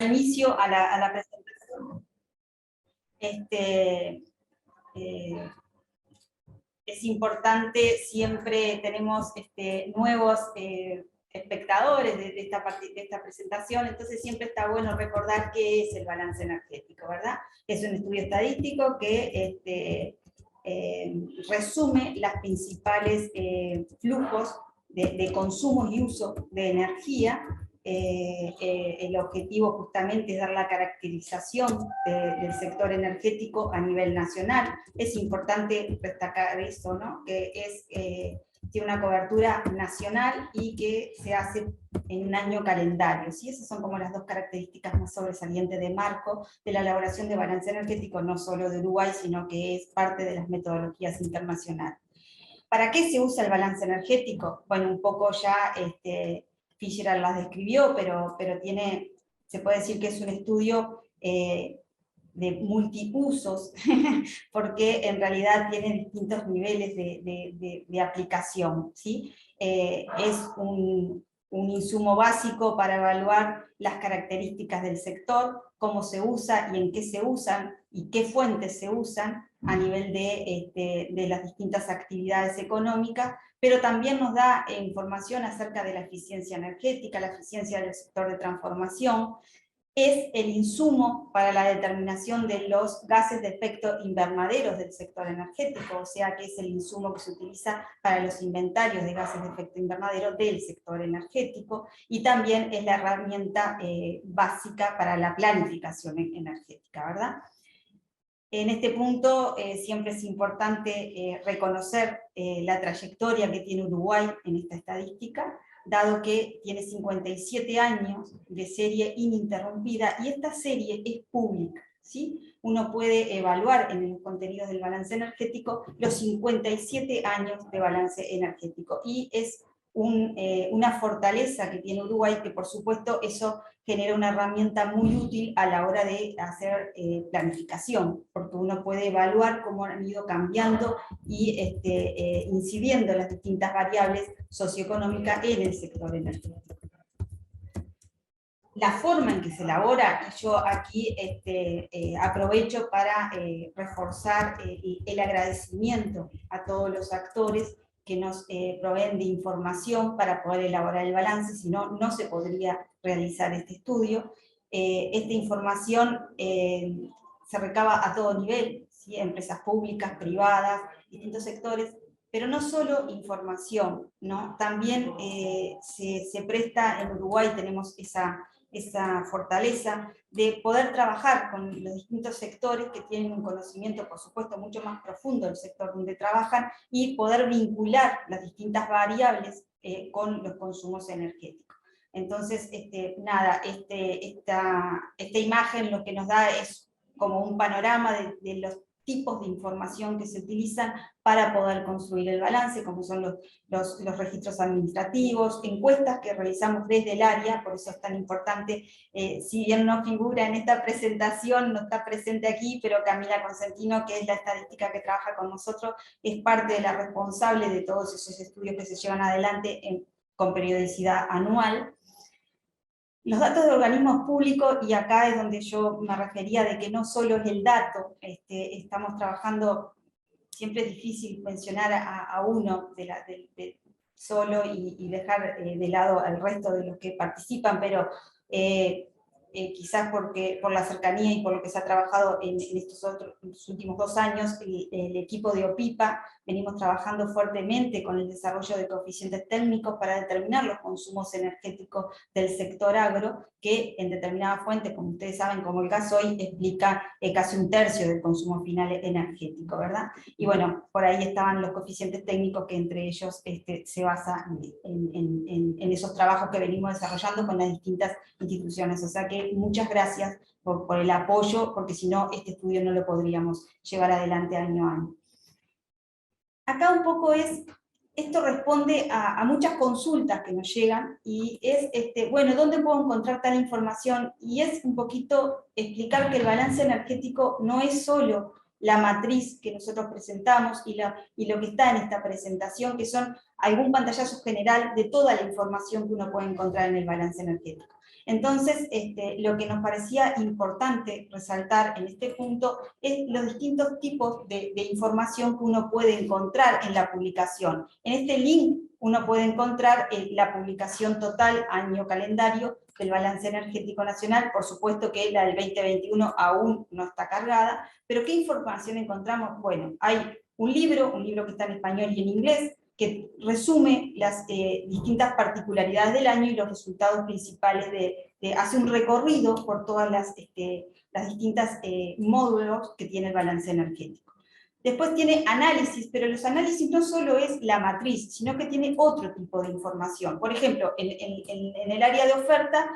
inicio a la presentación. Es importante, siempre tenemos nuevos espectadores de esta presentación, entonces siempre está bueno recordar qué es el balance energético, ¿verdad? Es un estudio estadístico que resume las principales flujos de consumo y uso de energía. El objetivo justamente es dar la caracterización del sector energético a nivel nacional. Es importante destacar eso, ¿no? Que tiene una cobertura nacional y que se hace en un año calendario. ¿Sí? Esas son como las dos características más sobresalientes de marco de la elaboración de balance energético, no solo de Uruguay, sino que es parte de las metodologías internacionales. ¿Para qué se usa el balance energético? Bueno, un poco ya Fischer las describió, pero se puede decir que es un estudio de multiusos, porque en realidad tiene distintos niveles de aplicación, ¿sí? Es un insumo básico para evaluar las características del sector, cómo se usa y en qué se usan, y qué fuentes se usan a nivel de las distintas actividades económicas, pero también nos da información acerca de la eficiencia energética, la eficiencia del sector de transformación. Es el insumo para la determinación de los gases de efecto invernaderos del sector energético, o sea que es el insumo que se utiliza para los inventarios de gases de efecto invernadero del sector energético, y también es la herramienta básica para la planificación energética, ¿verdad? En este punto siempre es importante reconocer la trayectoria que tiene Uruguay en esta estadística, dado que tiene 57 años de serie ininterrumpida, y esta serie es pública, ¿sí? Uno puede evaluar en los contenidos del balance energético los 57 años de balance energético, y es una fortaleza que tiene Uruguay, que por supuesto eso genera una herramienta muy útil a la hora de hacer planificación, porque uno puede evaluar cómo han ido cambiando y incidiendo las distintas variables socioeconómicas en el sector energético. La forma en que se elabora, y yo aquí aprovecho para reforzar el agradecimiento a todos los actores que nos proveen de información para poder elaborar el balance, si no, no se podría realizar este estudio. Esta información se recaba a todo nivel, ¿sí? Empresas públicas, privadas, distintos sectores, pero no solo información, ¿no? También se presta, en Uruguay tenemos esa fortaleza de poder trabajar con los distintos sectores que tienen un conocimiento, por supuesto, mucho más profundo del sector donde trabajan, y poder vincular las distintas variables con los consumos energéticos. Entonces, esta imagen lo que nos da es como un panorama de los tipos de información que se utilizan para poder construir el balance, como son los registros administrativos, encuestas que realizamos desde el área, por eso es tan importante, si bien no figura en esta presentación, no está presente aquí, pero Camila Consentino, que es la estadística que trabaja con nosotros, es parte de la responsable de todos esos estudios que se llevan adelante con periodicidad anual. Los datos de organismos públicos, y acá es donde yo me refería de que no solo es el dato, estamos trabajando, siempre es difícil mencionar a uno solo y dejar de lado al resto de los que participan, pero quizás por la cercanía y por lo que se ha trabajado en los últimos 2 años, el equipo de OPIPA, venimos trabajando fuertemente con el desarrollo de coeficientes técnicos para determinar los consumos energéticos del sector agro, que en determinadas fuentes, como ustedes saben, como el gasoil, explica casi 1/3 del consumo final energético, ¿verdad? Y bueno, por ahí estaban los coeficientes técnicos que entre ellos se basan en esos trabajos que venimos desarrollando con las distintas instituciones. O sea que muchas gracias por el apoyo, porque si no, este estudio no lo podríamos llevar adelante año a año. Acá un poco esto responde a muchas consultas que nos llegan, y es, bueno, ¿dónde puedo encontrar tal información? Y es un poquito explicar que el balance energético no es solo la matriz que nosotros presentamos y lo que está en esta presentación, que son algún pantallazo general de toda la información que uno puede encontrar en el balance energético. Entonces, lo que nos parecía importante resaltar en este punto es los distintos tipos de información que uno puede encontrar en la publicación. En este link uno puede encontrar la publicación total año calendario del balance energético nacional. Por supuesto que la del 2021 aún no está cargada, pero ¿qué información encontramos? Bueno, hay un libro que está en español y en inglés, que resume las distintas particularidades del año y los resultados principales hace un recorrido por todas las distintas módulos que tiene el balance energético. Después tiene análisis, pero los análisis no solo es la matriz, sino que tiene otro tipo de información. Por ejemplo, en el área de oferta,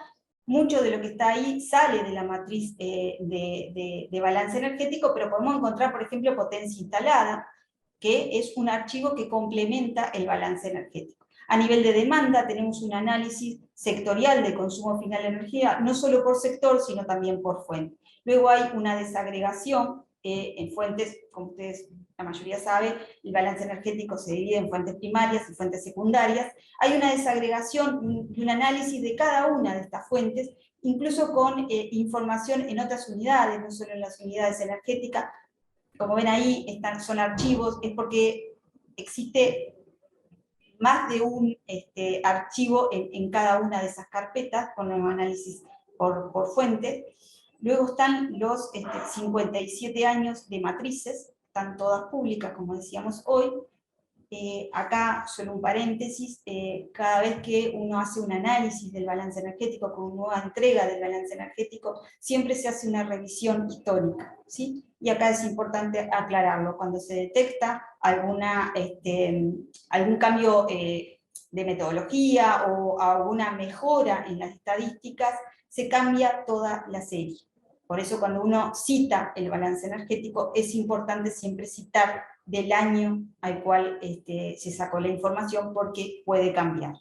mucho de lo que está ahí sale de la matriz de balance energético, pero podemos encontrar, por ejemplo, potencia instalada, que es un archivo que complementa el balance energético. A nivel de demanda tenemos un análisis sectorial de consumo final de energía, no solo por sector, sino también por fuente. Luego hay una desagregación en fuentes, como ustedes la mayoría sabe, el balance energético se divide en fuentes primarias y fuentes secundarias. Hay una desagregación y un análisis de cada una de estas fuentes, incluso con información en otras unidades, no solo en las unidades energéticas. Como ven ahí, son archivos, es porque existe más de un archivo en cada una de esas carpetas, con los análisis por fuente. Luego están los 57 años de matrices, están todas públicas, como decíamos hoy. Acá, solo un paréntesis, cada vez que uno hace un análisis del balance energético, con una nueva entrega del balance energético, siempre se hace una revisión histórica, ¿sí? Y acá es importante aclararlo, cuando se detecta algún cambio de metodología o alguna mejora en las estadísticas, se cambia toda la serie. Por eso cuando uno cita el balance energético, es importante siempre citar del año al cual se sacó la información, porque puede cambiar.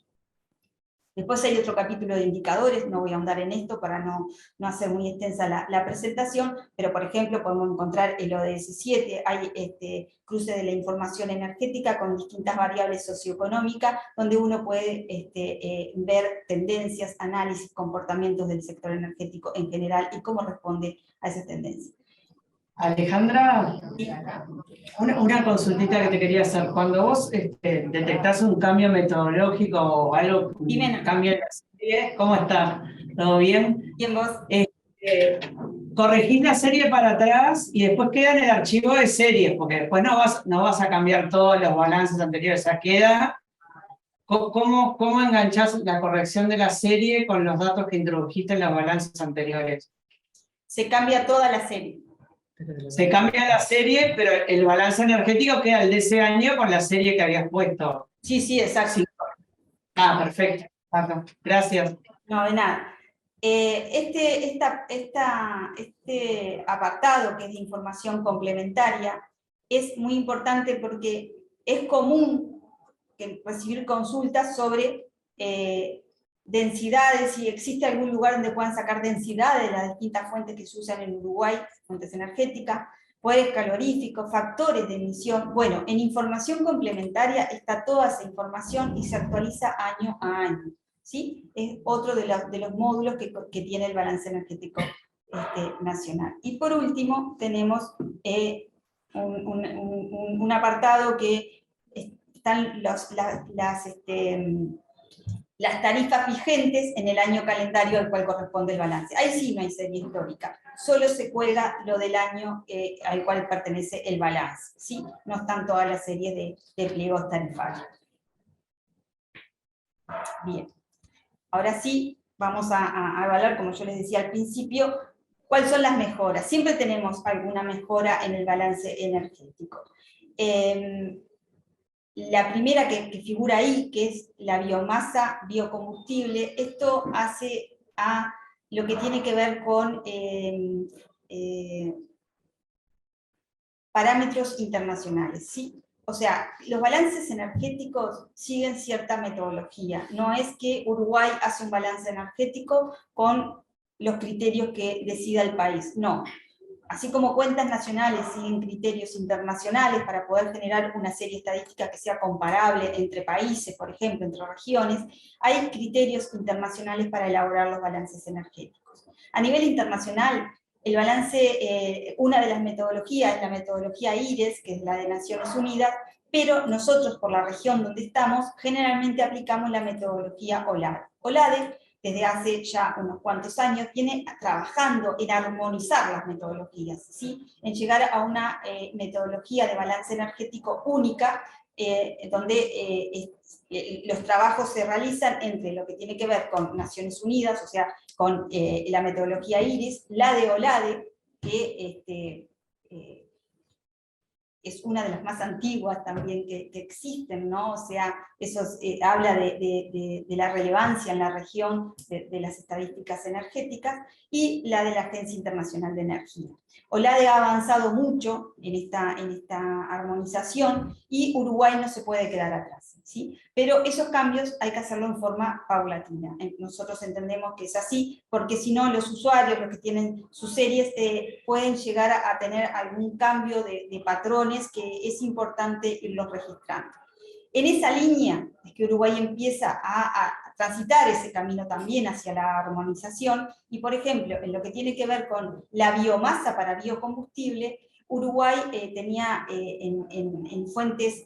Después hay otro capítulo de indicadores, no voy a ahondar en esto para no hacer muy extensa la presentación, pero por ejemplo podemos encontrar el ODS 7, hay cruce de la información energética con distintas variables socioeconómicas, donde uno puede ver tendencias, análisis, comportamientos del sector energético en general y cómo responde a esas tendencias. Alejandra, una consultita que te quería hacer. Cuando vos detectás un cambio metodológico o algo, cambia en la serie, ¿cómo está? ¿Todo bien? Bien, vos. Corregís la serie para atrás y después queda en el archivo de series, porque después no vas a cambiar todos los balances anteriores, o sea, queda. ¿Cómo enganchás la corrección de la serie con los datos que introdujiste en los balances anteriores? Se cambia toda la serie. Se cambia la serie, pero el balance energético queda el de ese año con la serie que habías puesto. Sí, exacto. Sí. Ah, perfecto. Gracias. No, de nada. Este apartado, que es de información complementaria, es muy importante porque es común recibir consultas sobre densidades, si existe algún lugar donde puedan sacar densidad de las distintas fuentes que se usan en Uruguay, fuentes energéticas, poderes caloríficos, factores de emisión. Bueno, en información complementaria está toda esa información y se actualiza año a año, ¿sí? Es otro de los módulos que tiene el balance energético nacional. Y por último, tenemos un apartado que están las tarifas vigentes en el año calendario al cual corresponde el balance. Ahí sí no hay serie histórica, solo se cuelga lo del año al cual pertenece el balance, ¿sí? No están todas las series de pliegos tarifarios. Bien, ahora sí vamos a evaluar, como yo les decía al principio, cuáles son las mejoras. Siempre tenemos alguna mejora en el balance energético. La primera que figura ahí, que es la biomasa biocombustible, esto hace a lo que tiene que ver con parámetros internacionales, ¿sí? O sea, los balances energéticos siguen cierta metodología. No es que Uruguay hace un balance energético con los criterios que decida el país, no. así como cuentas nacionales siguen criterios internacionales para poder generar una serie estadística que sea comparable entre países, por ejemplo, entre regiones, hay criterios internacionales para elaborar los balances energéticos. A nivel internacional, el balance, una de las metodologías es la metodología IRES, que es la de Naciones Unidas, pero nosotros, por la región donde estamos, generalmente aplicamos la metodología OLADE. OLADE, desde hace ya unos cuantos años, viene trabajando en armonizar las metodologías, ¿sí? En llegar a una metodología de balance energético única, donde los trabajos se realizan entre lo que tiene que ver con Naciones Unidas, o sea, con la metodología IRIS, la de OLADE, que es una de las más antiguas también que existen, ¿no? O sea, eso habla de la relevancia en la región de las estadísticas energéticas, y la de la Agencia Internacional de Energía. OLADE ha avanzado mucho en esta armonización, y Uruguay no se puede quedar atrás, ¿sí? Pero esos cambios hay que hacerlo en forma paulatina. Nosotros entendemos que es así, porque si no, los usuarios, los que tienen sus series, pueden llegar a tener algún cambio de patrones que es importante irlos registrando. En esa línea es que Uruguay empieza a transitar ese camino también hacia la armonización, y por ejemplo, en lo que tiene que ver con la biomasa para biocombustible, Uruguay tenía en fuentes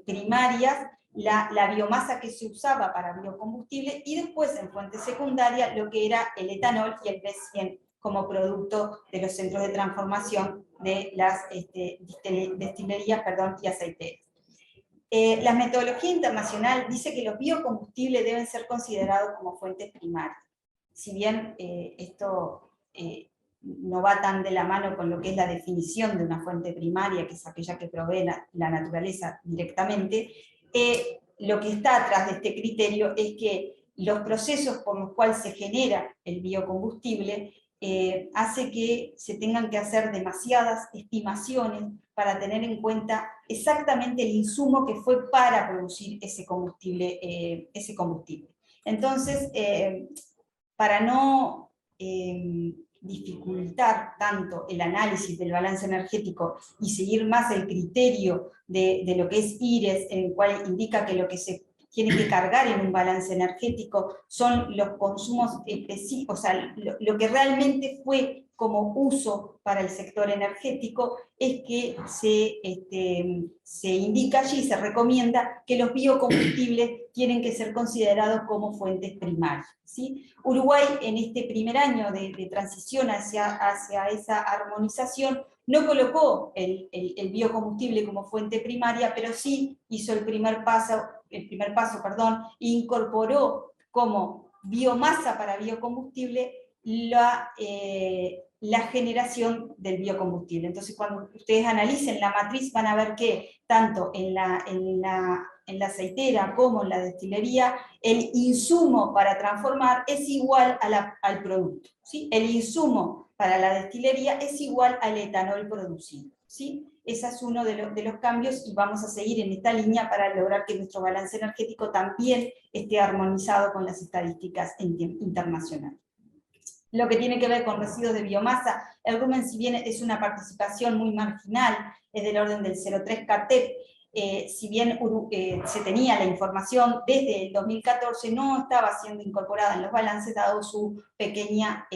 primarias la biomasa que se usaba para biocombustible, y después en fuentes secundarias lo que era el etanol y el B100 como producto de los centros de transformación de las destilerías y aceiteras. La metodología internacional dice que los biocombustibles deben ser considerados como fuentes primarias. Si bien esto no va tan de la mano con lo que es la definición de una fuente primaria, que es aquella que provee la naturaleza directamente, lo que está atrás de este criterio es que los procesos por los cuales se genera el biocombustible hace que se tengan que hacer demasiadas estimaciones para tener en cuenta exactamente el insumo que fue para producir ese combustible. Entonces, para no dificultar tanto el análisis del balance energético y seguir más el criterio de lo que es IRES, en el cual indica que lo que se tiene que cargar en un balance energético son los consumos específicos, o sea, lo que realmente fue como uso para el sector energético, es que se indica allí, se recomienda que los biocombustibles tienen que ser considerados como fuentes primarias, ¿sí? Uruguay, en este primer año de transición hacia esa armonización, no colocó el biocombustible como fuente primaria, pero sí hizo el primer paso, incorporó como biomasa para biocombustible la generación del biocombustible. Entonces, cuando ustedes analicen la matriz, van a ver que tanto en la aceitera como en la destilería, el insumo para transformar es igual al producto, ¿sí? El insumo para la destilería es igual al etanol producido, ¿sí? Ese es uno de los cambios, y vamos a seguir en esta línea para lograr que nuestro balance energético también esté armonizado con las estadísticas internacionales. Lo que tiene que ver con residuos de biomasa, el rumen, si bien es una participación muy marginal, es del orden del 0,3 CATEP, si bien se tenía la información desde el 2014, no estaba siendo incorporada en los balances dado su pequeña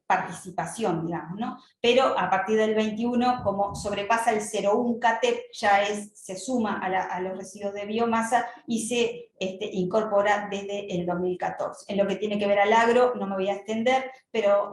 participación, digamos, ¿no? Pero a partir del 21, como sobrepasa el 0,1 CATEP, ya se suma a los residuos de biomasa y se incorpora desde el 2014. En lo que tiene que ver al agro, no me voy a extender, pero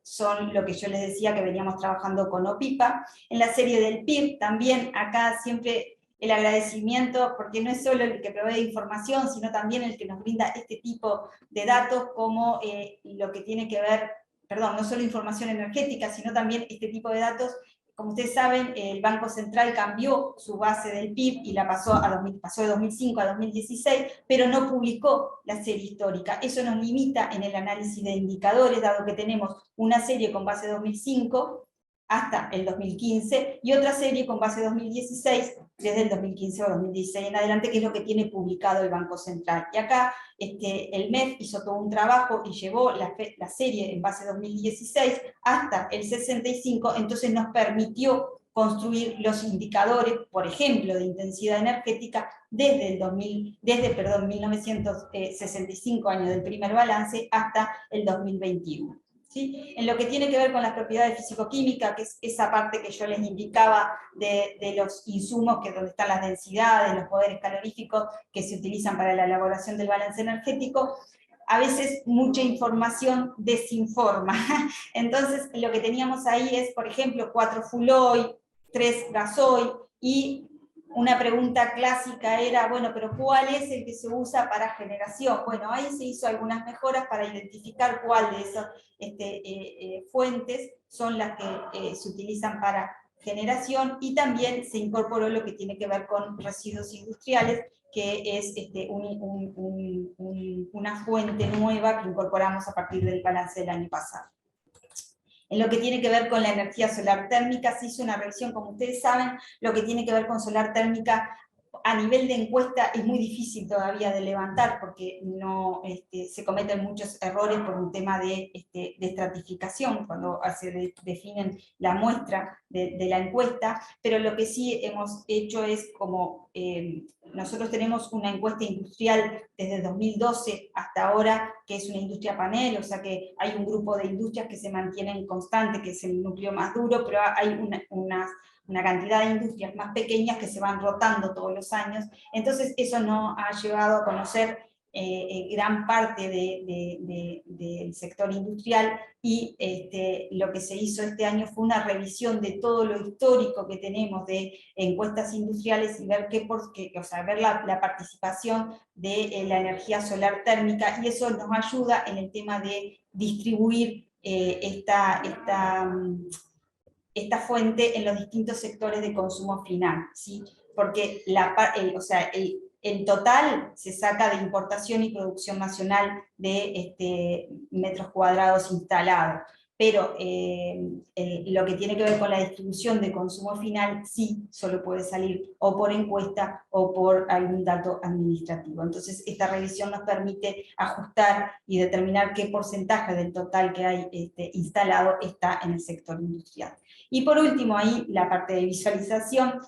son lo que yo les decía que veníamos trabajando con OPIPA. En la serie del PIB también, acá siempre el agradecimiento, porque no es solo el que provee información, sino también el que nos brinda este tipo de datos, como lo que tiene que ver, no solo información energética, sino también este tipo de datos. Como ustedes saben, el Banco Central cambió su base del PIB y la pasó de 2005 a 2016, pero no publicó la serie histórica. Eso nos limita en el análisis de indicadores, dado que tenemos una serie con base 2005, hasta el 2015, y otra serie con base 2016, desde el 2015 o 2016 en adelante, que es lo que tiene publicado el Banco Central. Y acá el MEF hizo todo un trabajo y llevó la serie en base 2016 hasta el 65, entonces nos permitió construir los indicadores, por ejemplo, de intensidad energética desde 1965, año del primer balance, hasta el 2021. ¿Sí? En lo que tiene que ver con las propiedades físico-químicas, que es esa parte que yo les indicaba de los insumos, que es donde están las densidades, los poderes caloríficos que se utilizan para la elaboración del balance energético, a veces mucha información desinforma. Entonces, lo que teníamos ahí es, por ejemplo, 4 full-oil, 3 gasoil, y una pregunta clásica era, bueno, pero ¿cuál es el que se usa para generación? Bueno, ahí se hizo algunas mejoras para identificar cuál de esas fuentes son las que se utilizan para generación, y también se incorporó lo que tiene que ver con residuos industriales, que es una fuente nueva que incorporamos a partir del balance del año pasado. En lo que tiene que ver con la energía solar térmica, se hizo una revisión, como ustedes saben, lo que tiene que ver con solar térmica a nivel de encuesta es muy difícil todavía de levantar, porque no, se cometen muchos errores por un tema de estratificación, cuando se definen la muestra de la encuesta, pero lo que sí hemos hecho es como, nosotros tenemos una encuesta industrial desde 2012 hasta ahora, que es una industria panel, o sea que hay un grupo de industrias que se mantienen constante, que es el núcleo más duro, pero hay una cantidad de industrias más pequeñas que se van rotando todos los años. Entonces eso nos ha llevado a conocer gran parte del sector industrial, y lo que se hizo este año fue una revisión de todo lo histórico que tenemos de encuestas industriales y ver ver la participación de la energía solar térmica, y eso nos ayuda en el tema de distribuir esta fuente en los distintos sectores de consumo final, ¿sí? Porque el total se saca de importación y producción nacional de metros cuadrados instalados, pero lo que tiene que ver con la distribución de consumo final sí solo puede salir o por encuesta o por algún dato administrativo. Entonces esta revisión nos permite ajustar y determinar qué porcentaje del total que hay instalado está en el sector industrial. Y por último, ahí la parte de visualización.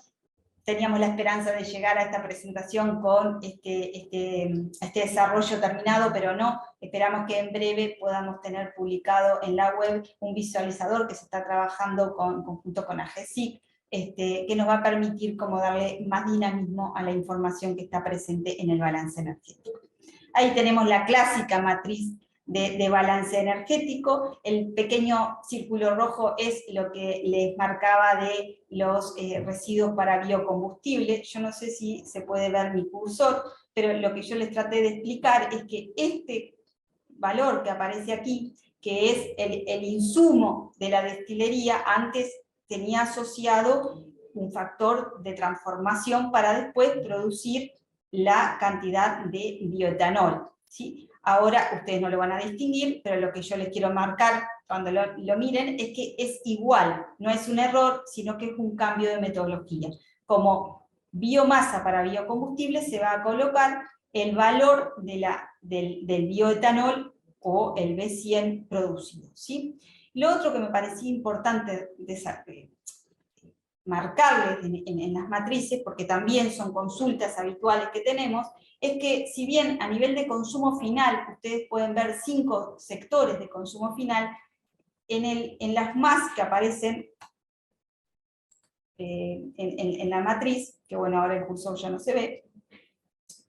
Teníamos la esperanza de llegar a esta presentación con este desarrollo terminado, pero no. Esperamos que en breve podamos tener publicado en la web un visualizador que se está trabajando junto con AGESIC, que nos va a permitir como darle más dinamismo a la información que está presente en el balance energético. Ahí tenemos la clásica matriz de balance energético. El pequeño círculo rojo es lo que les marcaba de los residuos para biocombustible. Yo no sé si se puede ver mi cursor, pero lo que yo les traté de explicar es que este valor que aparece aquí, que es el insumo de la destilería, antes tenía asociado un factor de transformación para después producir la cantidad de bioetanol, ¿sí? Ahora ustedes no lo van a distinguir, pero lo que yo les quiero marcar cuando lo miren es que es igual, no es un error, sino que es un cambio de metodología. Como biomasa para biocombustible se va a colocar el valor del bioetanol o el B100 producido, ¿sí? Lo otro que me parecía importante marcarles en las matrices, porque también son consultas habituales que tenemos, es que si bien a nivel de consumo final, ustedes pueden ver 5 sectores de consumo final, en las más que aparecen en la matriz, que bueno, ahora el cursor ya no se ve,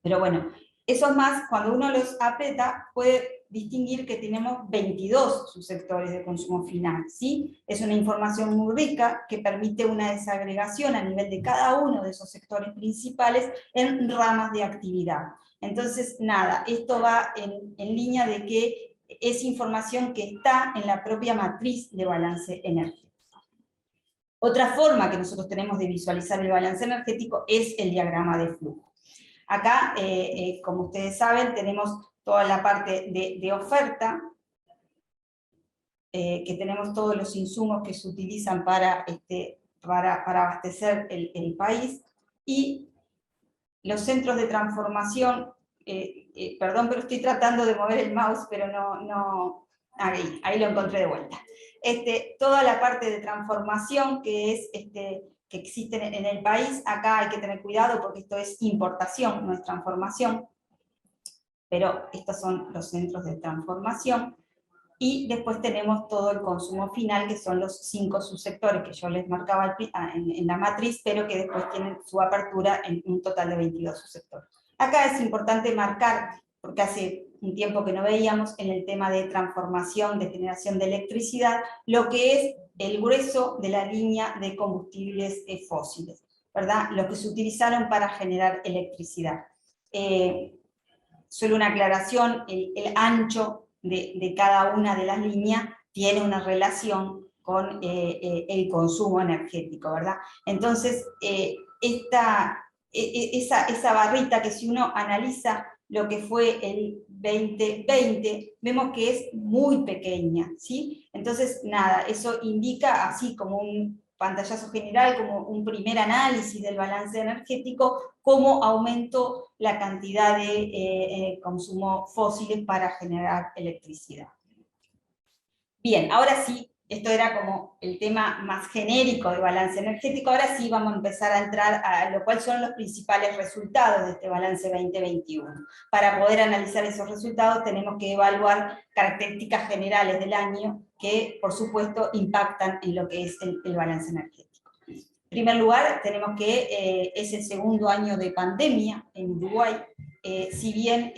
pero bueno, esos más, cuando uno los aprieta, puede distinguir que tenemos 22 subsectores de consumo final, ¿sí? Es una información muy rica que permite una desagregación a nivel de cada uno de esos sectores principales en ramas de actividad. Entonces, nada, esto va en línea de que es información que está en la propia matriz de balance energético. Otra forma que nosotros tenemos de visualizar el balance energético es el diagrama de flujo. Acá, como ustedes saben, tenemos toda la parte de oferta, que tenemos todos los insumos que se utilizan para abastecer el país, y los centros de transformación, perdón, pero estoy tratando de mover el mouse, pero no ahí lo encontré de vuelta. Toda la parte de transformación que existe en el país, acá hay que tener cuidado porque esto es importación, no es transformación, pero estos son los centros de transformación. Y después tenemos todo el consumo final, que son los 5 subsectores que yo les marcaba en la matriz, pero que después tienen su apertura en un total de 22 subsectores. Acá es importante marcar, porque hace un tiempo que no veíamos, en el tema de transformación, de generación de electricidad, lo que es el grueso de la línea de combustibles fósiles, ¿verdad? Lo que se utilizaron para generar electricidad. Solo una aclaración, el ancho de cada una de las líneas tiene una relación con el consumo energético, ¿verdad? Entonces, esa barrita que si uno analiza lo que fue el 2020, vemos que es muy pequeña, ¿sí? Entonces, nada, eso indica así como un pantallazo general, como un primer análisis del balance energético, cómo aumentó la cantidad de consumo fósiles para generar electricidad. Bien, ahora sí, esto era como el tema más genérico de balance energético, ahora sí vamos a empezar a entrar a lo cual son los principales resultados de este balance 2021. Para poder analizar esos resultados tenemos que evaluar características generales del año que, por supuesto, impactan en lo que es el balance energético. En primer lugar, tenemos que es el segundo año de pandemia en Uruguay, si bien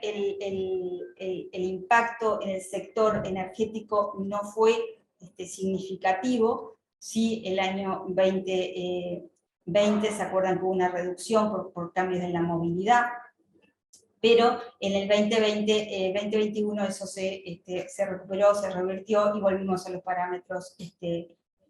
el impacto en el sector energético no fue significativo, sí el año 2020 se acuerdan que hubo una reducción por cambios en la movilidad, pero en el 2021 eso se recuperó, se revirtió y volvimos a los parámetros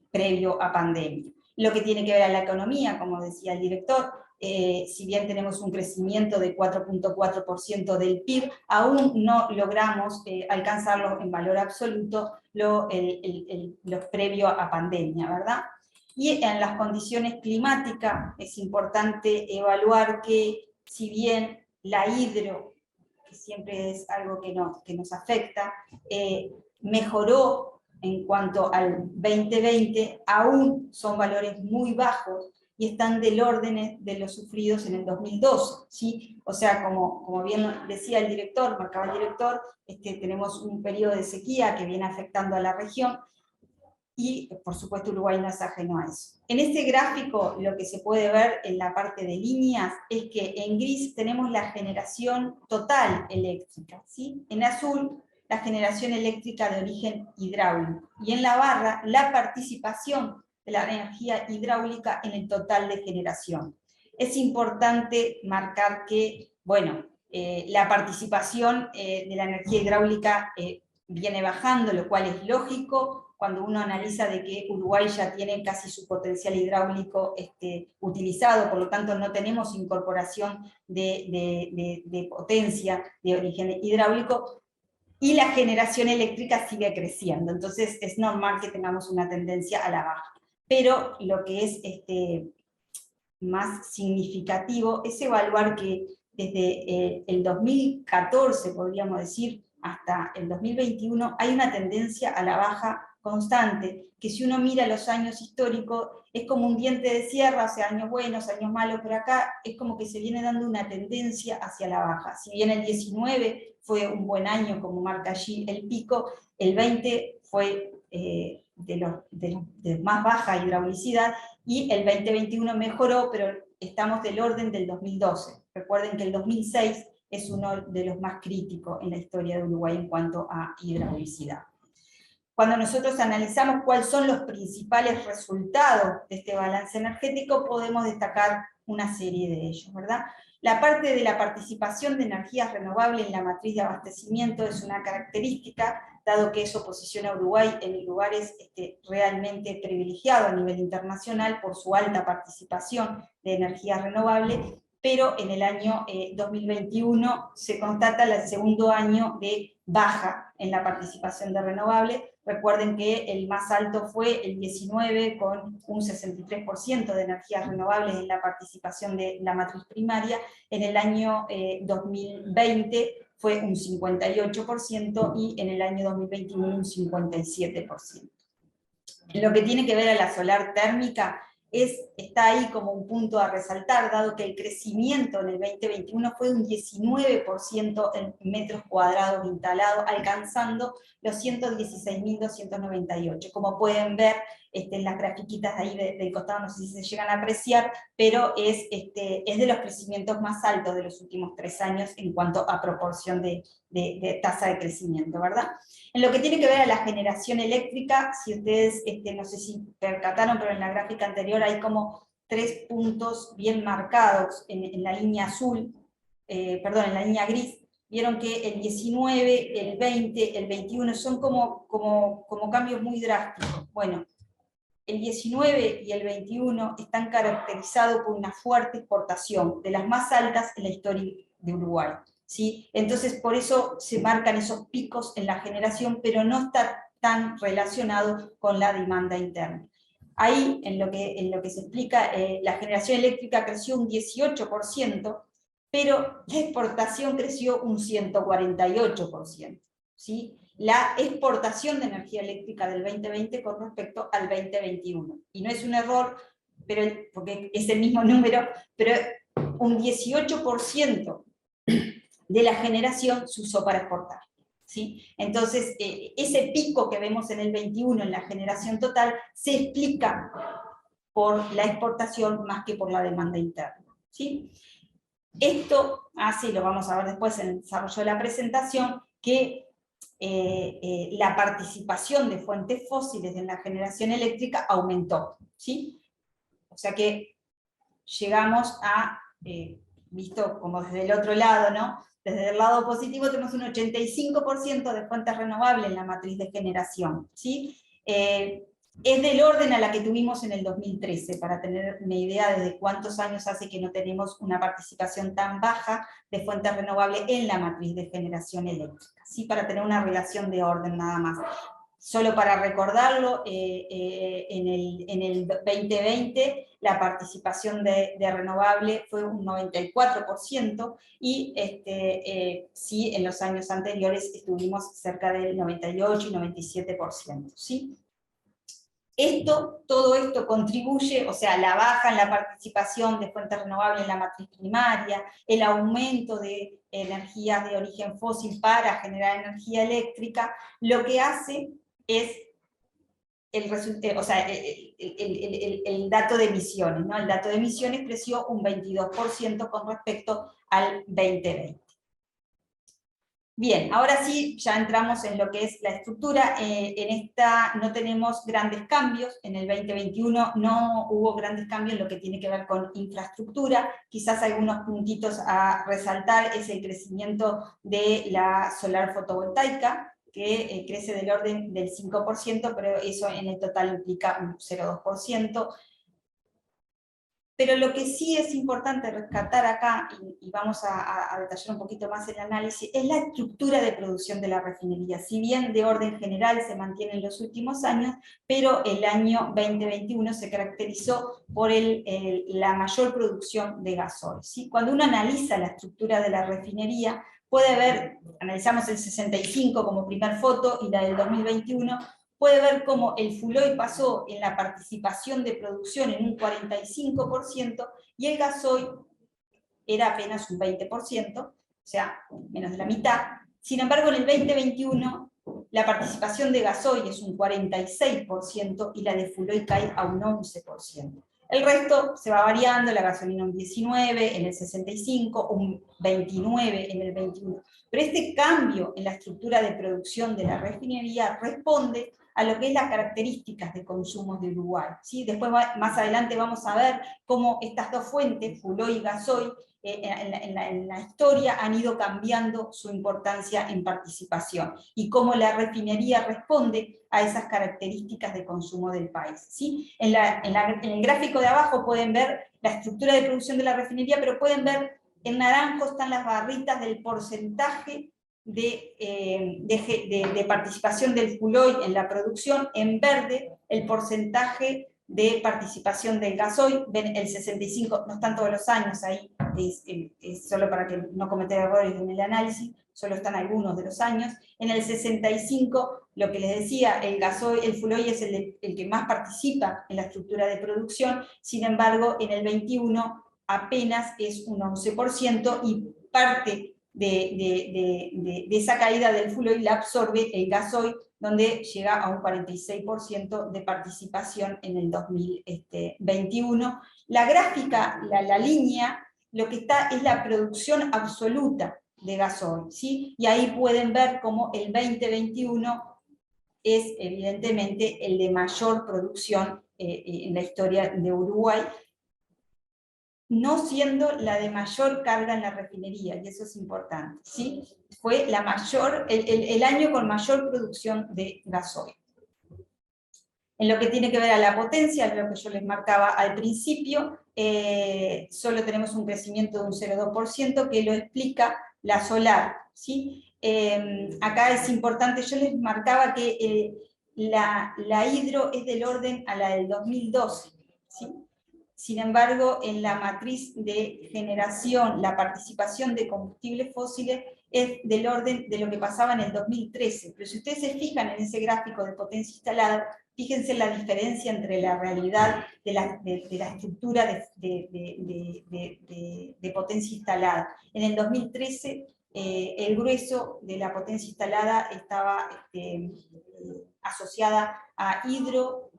previo a pandemia. Lo que tiene que ver a la economía, como decía el director, si bien tenemos un crecimiento de 4.4% del PIB, aún no logramos alcanzarlo en valor absoluto los previo a pandemia, ¿verdad? Y en las condiciones climáticas es importante evaluar que si bien la hidro, que siempre es algo que nos afecta, mejoró en cuanto al 2020, aún son valores muy bajos y están del orden de los sufridos en el 2012, ¿sí? O sea, como bien decía el director, marcaba el director, tenemos un periodo de sequía que viene afectando a la región, y por supuesto Uruguay no es ajeno a eso. En este gráfico lo que se puede ver en la parte de líneas es que en gris tenemos la generación total eléctrica, ¿sí? En azul la generación eléctrica de origen hidráulico, y en la barra la participación de la energía hidráulica en el total de generación. Es importante marcar que, bueno, la participación de la energía hidráulica viene bajando, lo cual es lógico cuando uno analiza de que Uruguay ya tiene casi su potencial hidráulico utilizado, por lo tanto no tenemos incorporación de potencia de origen hidráulico, y la generación eléctrica sigue creciendo, entonces es normal que tengamos una tendencia a la baja. Pero lo que es más significativo es evaluar que desde el 2014, podríamos decir, hasta el 2021, hay una tendencia a la baja constante, que si uno mira los años históricos, es como un diente de sierra, o sea, años buenos, años malos, pero acá es como que se viene dando una tendencia hacia la baja. Si bien el 19 fue un buen año, como marca allí el pico, el 20 fue de más baja hidraulicidad, y el 2021 mejoró, pero estamos del orden del 2012. Recuerden que el 2006 es uno de los más críticos en la historia de Uruguay en cuanto a hidraulicidad. Cuando nosotros analizamos cuáles son los principales resultados de este balance energético, podemos destacar una serie de ellos, ¿verdad? La parte de la participación de energías renovables en la matriz de abastecimiento es una característica, dado que eso posiciona a Uruguay en lugares realmente privilegiados a nivel internacional por su alta participación de energías renovables, pero en el año 2021 se constata el segundo año de baja en la participación de renovables. Recuerden que el más alto fue el 19, con un 63% de energías renovables en la participación de la matriz primaria. En el año 2020 fue un 58% y en el año 2021 un 57%. En lo que tiene que ver a la solar térmica, está ahí como un punto a resaltar, dado que el crecimiento en el 2021 fue un 19% en metros cuadrados instalados, alcanzando los 116.298. Como pueden ver en las grafiquitas ahí del costado, no sé si se llegan a apreciar, pero es de los crecimientos más altos de los últimos 3 años en cuanto a proporción de tasa de crecimiento, ¿verdad? En lo que tiene que ver a la generación eléctrica, si ustedes, no sé si percataron, pero en la gráfica anterior hay como 3 puntos bien marcados en la línea azul, en la línea gris. Vieron que el 19, el 20, el 21 son como cambios muy drásticos. Bueno, el 19 y el 21 están caracterizados por una fuerte exportación, de las más altas en la historia de Uruguay. ¿Sí? Entonces, por eso se marcan esos picos en la generación, pero no está tan relacionado con la demanda interna. Ahí, en lo que se explica, la generación eléctrica creció un 18%, pero la exportación creció un 148%. ¿Sí? La exportación de energía eléctrica del 2020 con respecto al 2021. Y no es un error, porque es el mismo número, pero un 18% de la generación se usó para exportar. ¿Sí? Entonces, ese pico que vemos en el 21 en la generación total se explica por la exportación más que por la demanda interna. ¿Sí? Esto hace, y lo vamos a ver después en el desarrollo de la presentación, que la participación de fuentes fósiles en la generación eléctrica aumentó. ¿Sí? O sea que llegamos a, visto como desde el otro lado, ¿no? Desde el lado positivo tenemos un 85% de fuentes renovables en la matriz de generación. ¿Sí? Es del orden a la que tuvimos en el 2013, para tener una idea de cuántos años hace que no tenemos una participación tan baja de fuentes renovables en la matriz de generación eléctrica. ¿Sí? Para tener una relación de orden nada más. Solo para recordarlo, en el 2020 la participación de renovable fue un 94%, y sí, en los años anteriores estuvimos cerca del 98 y 97%. ¿Sí? Todo esto contribuye, o sea, la baja en la participación de fuentes renovables en la matriz primaria, el aumento de energías de origen fósil para generar energía eléctrica, lo que hace es el dato de emisiones, ¿no? El dato de emisiones creció un 22% con respecto al 2020. Bien, ahora sí, ya entramos en lo que es la estructura. En esta no tenemos grandes cambios, en el 2021 no hubo grandes cambios en lo que tiene que ver con infraestructura. Quizás algunos puntitos a resaltar es el crecimiento de la solar fotovoltaica, que crece del orden del 5%, pero eso en el total implica un 0,2%. Pero lo que sí es importante rescatar acá, y vamos a detallar un poquito más el análisis, es la estructura de producción de la refinería. Si bien de orden general se mantiene en los últimos años, pero el año 2021 se caracterizó por la mayor producción de gasoil. ¿Sí? Cuando uno analiza la estructura de la refinería, puede ver, analizamos el 65 como primer foto y la del 2021, puede ver cómo el fuel oil pasó en la participación de producción en un 45%, y el gasoil era apenas un 20%, o sea, menos de la mitad. Sin embargo, en el 2021, la participación de gasoil es un 46%, y la de fuel oil cae a un 11%. El resto se va variando, la gasolina un 19, en el 65, un 29 en el 21. Pero este cambio en la estructura de producción de la refinería responde a lo que es las características de consumos de Uruguay. ¿Sí? Después, más adelante, vamos a ver cómo estas dos fuentes, fuel oil y gasoil, en la historia han ido cambiando su importancia en participación y cómo la refinería responde a esas características de consumo del país, ¿sí? En el gráfico de abajo pueden ver la estructura de producción de la refinería, pero pueden ver en naranjo están las barritas del porcentaje de participación del fuel oil en la producción, en verde el porcentaje de participación del gasoil, ven el 65, no están todos los años ahí, es solo para que no cometer errores en el análisis, solo están algunos de los años. En el 65, lo que les decía, el gasoil, el fuel oil es el que más participa en la estructura de producción, sin embargo, en el 21 apenas es un 11% y parte de esa caída del fuel oil la absorbe el gasoil, donde llega a un 46% de participación en el 2021. La gráfica, la línea, lo que está es la producción absoluta de gasoil, ¿sí? Y ahí pueden ver cómo el 2021 es evidentemente el de mayor producción en la historia de Uruguay, no siendo la de mayor carga en la refinería, y eso es importante, ¿sí? Fue el año con mayor producción de gasoil. En lo que tiene que ver a la potencia, lo que yo les marcaba al principio, solo tenemos un crecimiento de un 0,2% que lo explica la solar, ¿sí? Acá es importante, yo les marcaba que la hidro es del orden a la del 2012, ¿sí? Sin embargo, en la matriz de generación, la participación de combustibles fósiles es del orden de lo que pasaba en el 2013. Pero si ustedes se fijan en ese gráfico de potencia instalada, fíjense la diferencia entre la realidad de la estructura de potencia instalada. En el 2013, el grueso de la potencia instalada estaba asociada a hidro,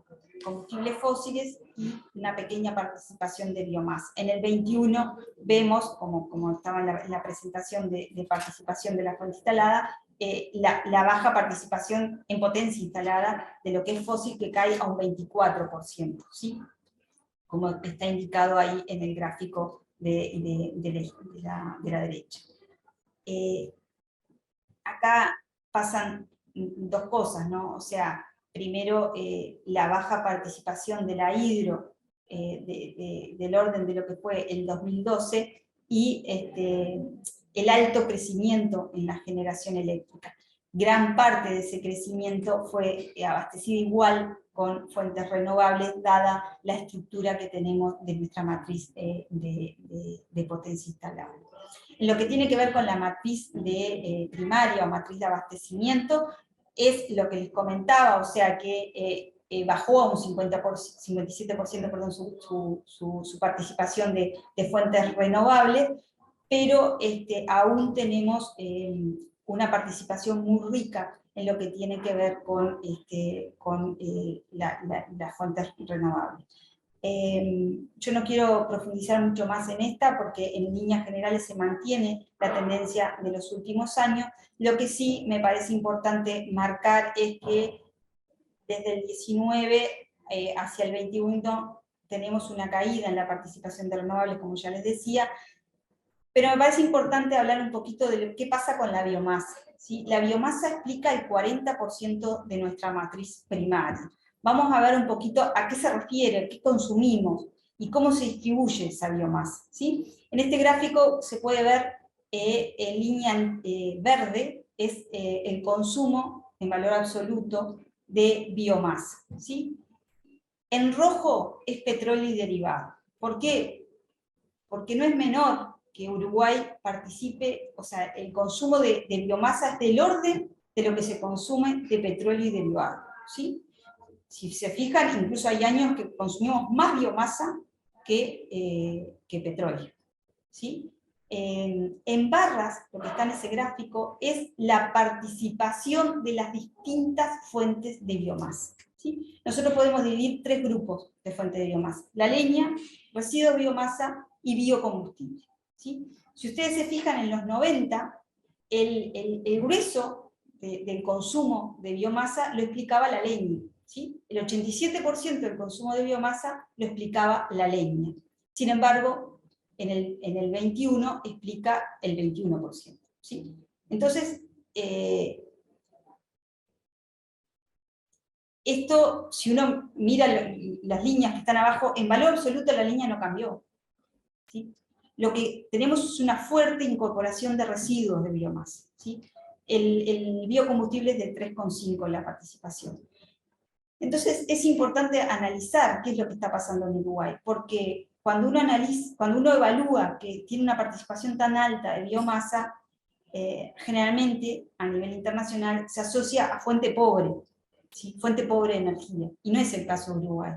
combustibles fósiles y una pequeña participación de biomasa. En el 21 vemos, como estaba en la presentación de participación de la fuente instalada, la baja participación en potencia instalada de lo que es fósil, que cae a un 24%, ¿sí? Como está indicado ahí en el gráfico de la derecha. Acá pasan dos cosas, ¿no? O sea, primero, la baja participación de la hidro del orden de lo que fue el 2012 y el alto crecimiento en la generación eléctrica. Gran parte de ese crecimiento fue abastecida igual con fuentes renovables, dada la estructura que tenemos de nuestra matriz de potencia instalada. En lo que tiene que ver con la matriz primaria o matriz de abastecimiento, es lo que les comentaba, o sea que bajó a un 57% perdón, su participación de fuentes renovables, pero aún tenemos una participación muy rica en lo que tiene que ver con las fuentes renovables. Yo no quiero profundizar mucho más en esta porque en líneas generales se mantiene la tendencia de los últimos años. Lo que sí me parece importante marcar es que desde el 19 hacia el 21 tenemos una caída en la participación de renovables, como ya les decía, pero me parece importante hablar un poquito de qué pasa con la biomasa, ¿sí? La biomasa explica el 40% de nuestra matriz primaria. Vamos a ver un poquito a qué se refiere, qué consumimos y cómo se distribuye esa biomasa, ¿sí? En este gráfico se puede ver en línea verde es el consumo en valor absoluto de biomasa, ¿sí? En rojo es petróleo y derivado. ¿Por qué? Porque no es menor que Uruguay participe, o sea, el consumo de biomasa es del orden de lo que se consume de petróleo y derivado, ¿sí? Si se fijan, incluso hay años que consumimos más biomasa que petróleo, ¿sí? En barras, lo que está en ese gráfico, es la participación de las distintas fuentes de biomasa, ¿sí? Nosotros podemos dividir tres grupos de fuentes de biomasa: la leña, residuos de biomasa y biocombustible, ¿sí? Si ustedes se fijan en los 90, el grueso del consumo de biomasa lo explicaba la leña, ¿sí? El 87% del consumo de biomasa lo explicaba la leña. Sin embargo, en el 21 explica el 21%. ¿Sí? Entonces, esto, si uno mira las líneas que están abajo, en valor absoluto la línea no cambió. ¿Sí? Lo que tenemos es una fuerte incorporación de residuos de biomasa. ¿Sí? El biocombustible es de 3,5 la participación. Entonces es importante analizar qué es lo que está pasando en Uruguay, porque cuando uno evalúa que tiene una participación tan alta de biomasa, generalmente a nivel internacional se asocia a fuente pobre, ¿sí? Fuente pobre de energía, y no es el caso de Uruguay.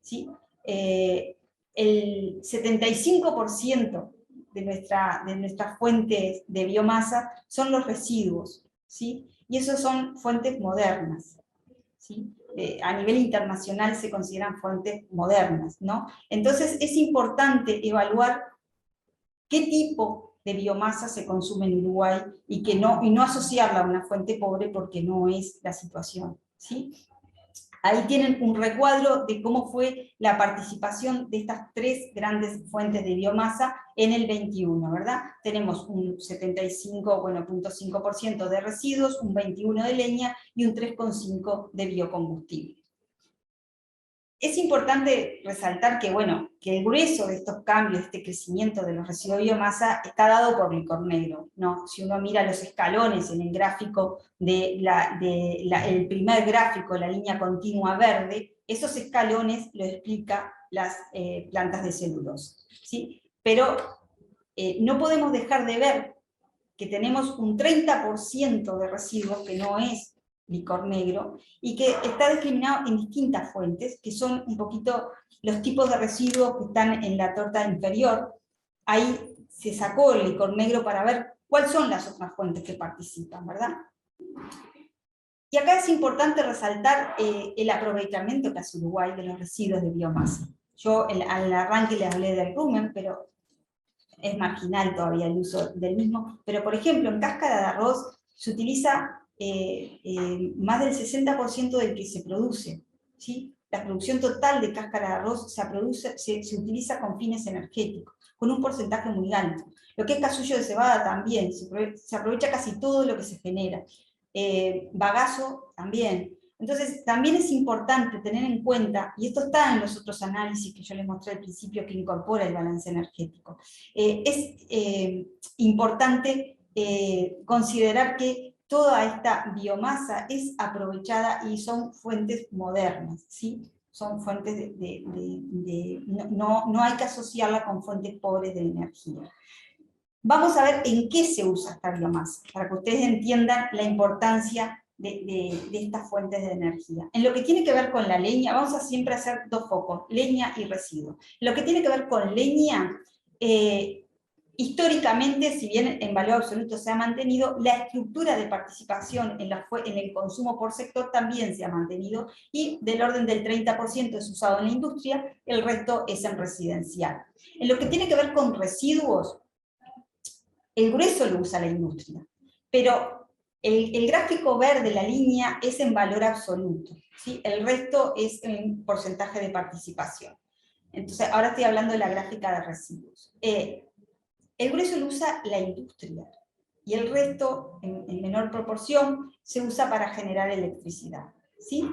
¿Sí? El 75% de nuestras fuentes de biomasa son los residuos, ¿sí? Y esos son fuentes modernas, ¿sí? A nivel internacional se consideran fuentes modernas, ¿no? Entonces es importante evaluar qué tipo de biomasa se consume en Uruguay y no asociarla a una fuente pobre porque no es la situación, ¿sí? Ahí tienen un recuadro de cómo fue la participación de estas tres grandes fuentes de biomasa en el 21, ¿verdad? Tenemos un 75,5% de residuos, un 21% de leña y un 3,5% de biocombustible. Es importante resaltar que, bueno, que el grueso de estos cambios, este crecimiento de los residuos de biomasa, está dado por licor negro, ¿no? Si uno mira los escalones en el gráfico, el primer gráfico, la línea continua verde, esos escalones lo explica las plantas de celulosa, ¿sí? Pero no podemos dejar de ver que tenemos un 30% de residuos que no es licor negro, y que está discriminado en distintas fuentes, que son un poquito los tipos de residuos que están en la torta inferior. Ahí se sacó el licor negro para ver cuáles son las otras fuentes que participan, ¿verdad? Y acá es importante resaltar el aprovechamiento que hace Uruguay de los residuos de biomasa. Yo al arranque les hablé del rumen, pero es marginal todavía el uso del mismo. Pero, por ejemplo, en cáscara de arroz se utiliza más del 60% del que se produce, ¿sí? La producción total de cáscara de arroz se utiliza con fines energéticos, con un porcentaje muy alto. Lo que es casullo de cebada también, se aprovecha casi todo lo que se genera. Bagazo también. Entonces, también es importante tener en cuenta, y esto está en los otros análisis que yo les mostré al principio, que incorpora el balance energético, es importante considerar que toda esta biomasa es aprovechada y son fuentes modernas, ¿sí? Son fuentes no hay que asociarla con fuentes pobres de energía. Vamos a ver en qué se usa esta biomasa, para que ustedes entiendan la importancia de estas fuentes de energía. En lo que tiene que ver con la leña, vamos a siempre hacer dos focos, leña y residuos. En lo que tiene que ver con leña, históricamente, si bien en valor absoluto se ha mantenido, la estructura de participación en el consumo por sector también se ha mantenido, y del orden del 30% es usado en la industria, el resto es en residencial. En lo que tiene que ver con residuos, el grueso lo usa la industria, pero el gráfico verde, la línea, es en valor absoluto, ¿sí? El resto es en porcentaje de participación. Entonces, ahora estoy hablando de la gráfica de residuos. El grueso lo usa la industria, y el resto, en menor proporción, se usa para generar electricidad, ¿sí?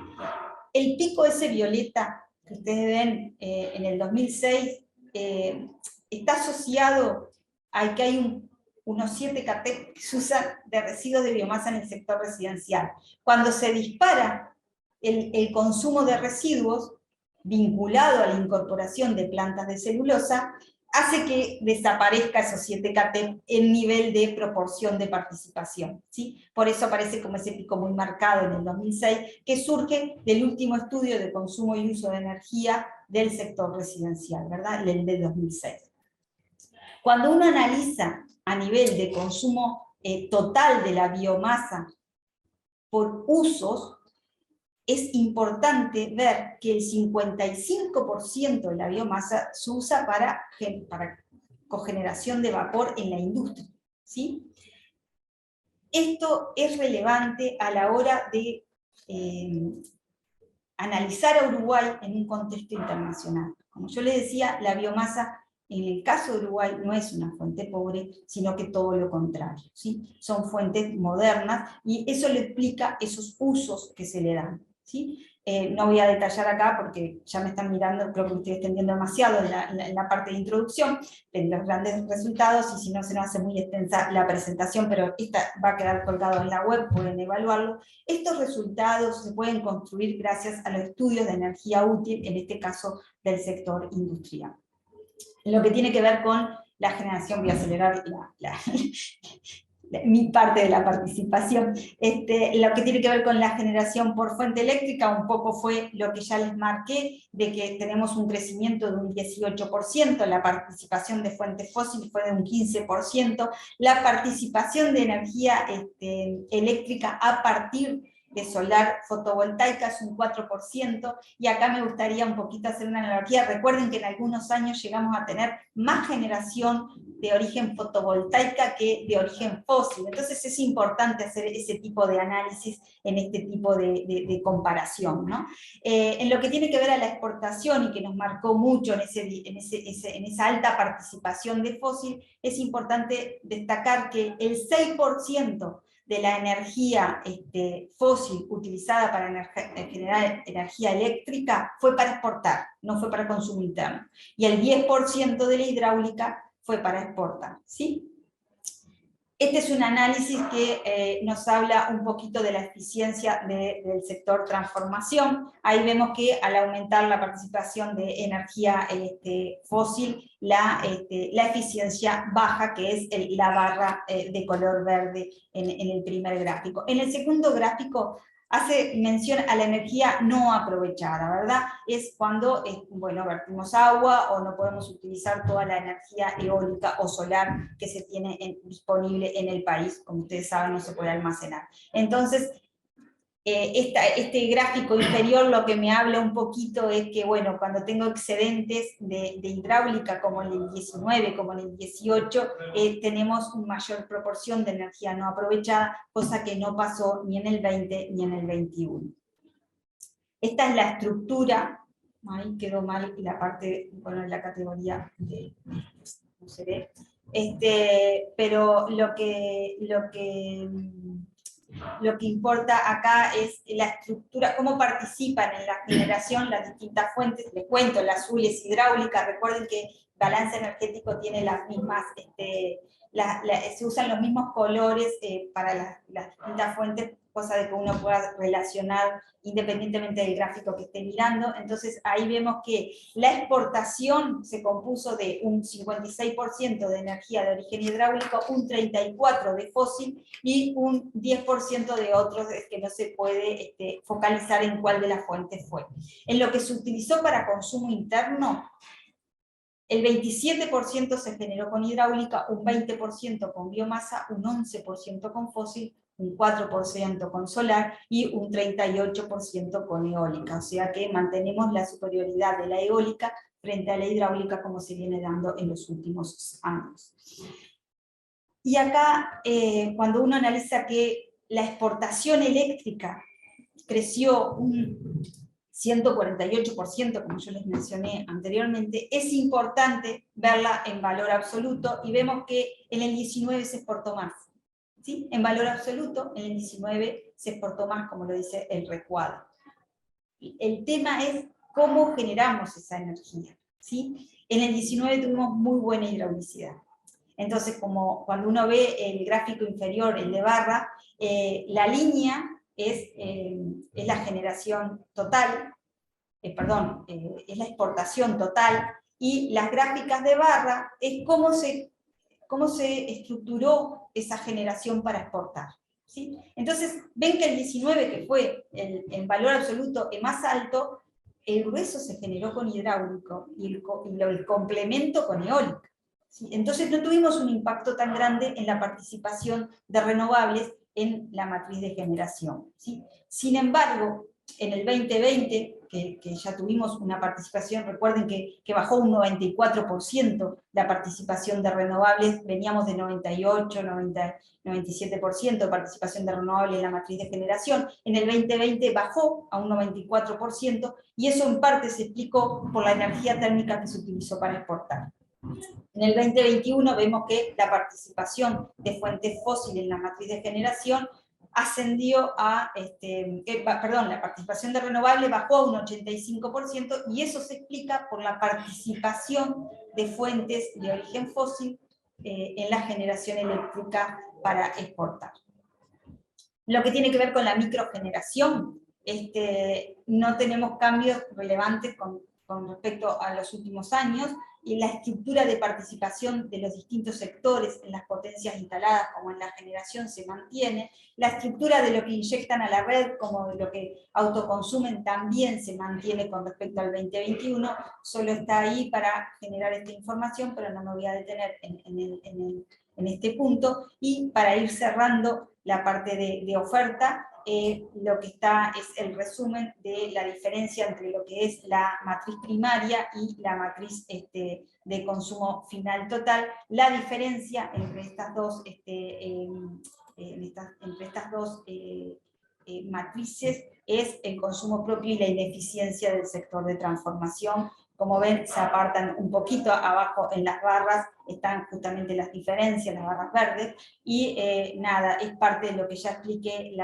El pico ese violeta que ustedes ven en el 2006 está asociado a que hay unos 7 CATEP que se usan de residuos de biomasa en el sector residencial. Cuando se dispara el consumo de residuos vinculado a la incorporación de plantas de celulosa, hace que desaparezca esos 7 CATEP en nivel de proporción de participación, ¿sí? Por eso aparece como ese pico muy marcado en el 2006, que surge del último estudio de consumo y uso de energía del sector residencial, ¿verdad? El del 2006. Cuando uno analiza a nivel de consumo total de la biomasa por usos, es importante ver que el 55% de la biomasa se usa para cogeneración de vapor en la industria, ¿sí? Esto es relevante a la hora de analizar a Uruguay en un contexto internacional. Como yo les decía, la biomasa en el caso de Uruguay no es una fuente pobre, sino que todo lo contrario, ¿sí? Son fuentes modernas y eso le explica esos usos que se le dan, ¿sí? No voy a detallar acá porque ya me están mirando, creo que me estoy extendiendo demasiado en la parte de introducción, en los grandes resultados, y si no se nos hace muy extensa la presentación, pero esta va a quedar colgado en la web, pueden evaluarlo. Estos resultados se pueden construir gracias a los estudios de energía útil, en este caso del sector industrial. Lo que tiene que ver con la generación, voy a acelerar mi parte de la participación, lo que tiene que ver con la generación por fuente eléctrica, un poco fue lo que ya les marqué, de que tenemos un crecimiento de un 18%, la participación de fuentes fósiles fue de un 15%, la participación de energía eléctrica a partir de solar fotovoltaica es un 4%, y acá me gustaría un poquito hacer una analogía. Recuerden que en algunos años llegamos a tener más generación de origen fotovoltaica que de origen fósil, entonces es importante hacer ese tipo de análisis en este tipo de comparación, ¿no? En lo que tiene que ver a la exportación, y que nos marcó mucho en esa alta participación de fósil, es importante destacar que el 6% de la energía fósil utilizada para generar energía eléctrica fue para exportar, no fue para consumo interno. Y el 10% de la hidráulica fue para exportar, ¿sí? Este es un análisis que nos habla un poquito de la eficiencia del sector transformación. Ahí vemos que al aumentar la participación de energía fósil, la eficiencia baja, que es la barra de color verde en el primer gráfico. En el segundo gráfico hace mención a la energía no aprovechada, ¿verdad? Es cuando, bueno, vertimos agua o no podemos utilizar toda la energía eólica o solar que se tiene disponible en el país, como ustedes saben, no se puede almacenar. Entonces, este gráfico inferior lo que me habla un poquito es que, bueno, cuando tengo excedentes de hidráulica, como en el 19, como en el 18, tenemos una mayor proporción de energía no aprovechada, cosa que no pasó ni en el 20 ni en el 21. Esta es la estructura, ahí quedó mal la parte, bueno, la categoría de, no se ve, pero lo que importa acá es la estructura, cómo participan en la generación las distintas fuentes. Les cuento, el azul es hidráulica, recuerden que balance energético tiene las mismas, se usan los mismos colores para las distintas fuentes, cosa de que uno pueda relacionar independientemente del gráfico que esté mirando. Entonces ahí vemos que la exportación se compuso de un 56% de energía de origen hidráulico, un 34% de fósil y un 10% de otros que no se puede focalizar en cuál de las fuentes fue. En lo que se utilizó para consumo interno, el 27% se generó con hidráulica, un 20% con biomasa, un 11% con fósil, un 4% con solar y un 38% con eólica. O sea que mantenemos la superioridad de la eólica frente a la hidráulica como se viene dando en los últimos años. Y acá, cuando uno analiza que la exportación eléctrica creció un 148%, como yo les mencioné anteriormente, es importante verla en valor absoluto, y vemos que en el 19 se exportó más. ¿Sí? En valor absoluto, en el 19 se exportó más, como lo dice el recuadro. El tema es cómo generamos esa energía, ¿sí? En el 19 tuvimos muy buena hidraulicidad. Entonces, como cuando uno ve el gráfico inferior, el de barra, la línea es la generación total, es la exportación total, y las gráficas de barra es cómo se estructuró esa generación para exportar. ¿Sí? Entonces, ven que el 19, que fue el valor absoluto más alto, el grueso se generó con hidráulico y el complemento con eólico. ¿Sí? Entonces no tuvimos un impacto tan grande en la participación de renovables en la matriz de generación. ¿Sí? Sin embargo, en el 2020, que ya tuvimos una participación, recuerden que bajó un 94% la participación de renovables, veníamos de 98, 97% de participación de renovables en la matriz de generación, en el 2020 bajó a un 94%, y eso en parte se explicó por la energía térmica que se utilizó para exportar. En el 2021 vemos que la participación de fuentes fósiles en la matriz de generación ascendió a, la participación de renovables bajó a un 85%, y eso se explica por la participación de fuentes de origen fósil en la generación eléctrica para exportar. Lo que tiene que ver con la microgeneración, no tenemos cambios relevantes con respecto a los últimos años, y la estructura de participación de los distintos sectores en las potencias instaladas como en la generación se mantiene, la estructura de lo que inyectan a la red como de lo que autoconsumen también se mantiene con respecto al 2021, solo está ahí para generar esta información, pero no me voy a detener en este punto, y para ir cerrando la parte de oferta, lo que está es el resumen de la diferencia entre lo que es la matriz primaria y la matriz de consumo final total. La diferencia entre estas dos, matrices es el consumo propio y la ineficiencia del sector de transformación. Como ven, se apartan un poquito abajo en las barras, están justamente las diferencias, las barras verdes, y nada, es parte de lo que ya expliqué,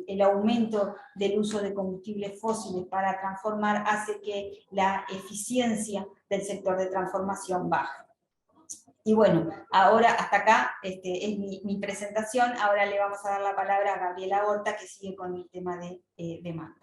el aumento del uso de combustibles fósiles para transformar hace que la eficiencia del sector de transformación baje. Y bueno, ahora hasta acá es mi presentación. Ahora le vamos a dar la palabra a Gabriela Horta, que sigue con el tema de demanda.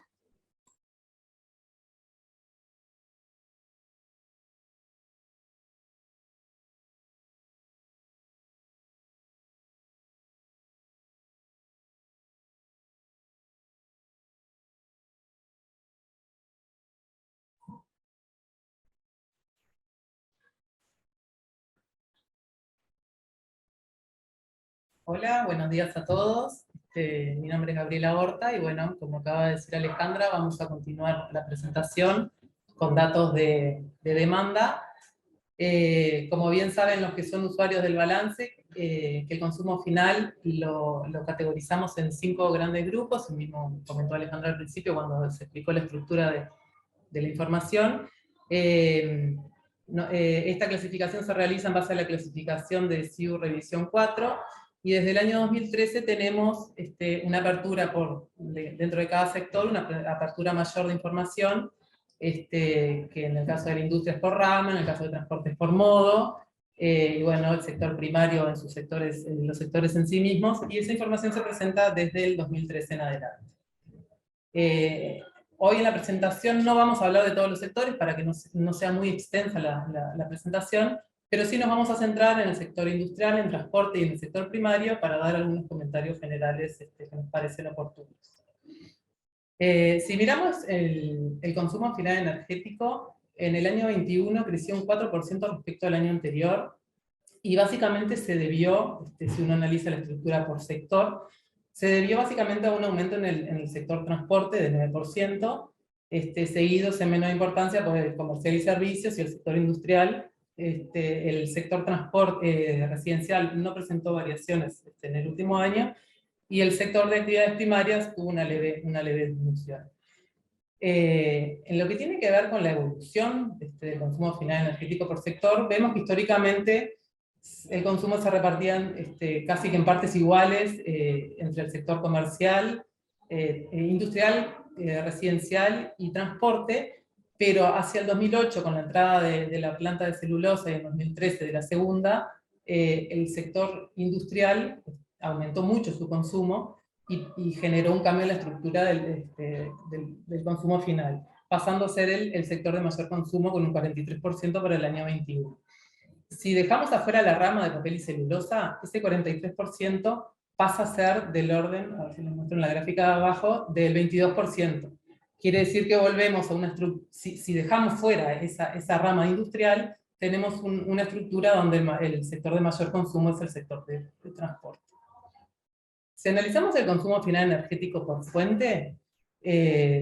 Hola, buenos días a todos. Mi nombre es Gabriela Horta y bueno, como acaba de decir Alejandra, vamos a continuar la presentación con datos de demanda. Como bien saben los que son usuarios del balance, que el consumo final lo categorizamos en 5 grandes grupos, el mismo comentó Alejandra al principio cuando se explicó la estructura de la información. Esta clasificación se realiza en base a la clasificación de SIU Revisión 4, y desde el año 2013 tenemos una apertura dentro de cada sector, una apertura mayor de información, que en el caso de la industria es por rama, en el caso de transporte es por modo, y bueno, el sector primario en sus sectores, en los sectores en sí mismos, y esa información se presenta desde el 2013 en adelante. Hoy en la presentación no vamos a hablar de todos los sectores para que no sea muy extensa la presentación, pero sí nos vamos a centrar en el sector industrial, en transporte y en el sector primario para dar algunos comentarios generales que nos parecen oportunos. Si miramos el consumo final energético, en el año 21 creció un 4% respecto al año anterior, y básicamente se debió, si uno analiza la estructura por sector, se debió básicamente a un aumento en el sector transporte de 9%, seguidos en menor importancia por el comercial y servicios y el sector industrial. El sector transporte residencial no presentó variaciones en el último año, y el sector de actividades primarias tuvo una leve disminución. En lo que tiene que ver con la evolución del consumo final energético por sector, vemos que históricamente el consumo se repartía casi que en partes iguales entre el sector comercial, industrial, residencial y transporte, pero hacia el 2008, con la entrada de la planta de celulosa, y en 2013 de la segunda, el sector industrial aumentó mucho su consumo y generó un cambio en la estructura del consumo final, pasando a ser el sector de mayor consumo con un 43% para el año 21. Si dejamos afuera la rama de papel y celulosa, ese 43% pasa a ser del orden, a ver si les muestro en la gráfica de abajo, del 22%. Quiere decir que volvemos a una estructura, si dejamos fuera esa rama industrial, tenemos una estructura donde el sector de mayor consumo es el sector de transporte. Si analizamos el consumo final energético por fuente,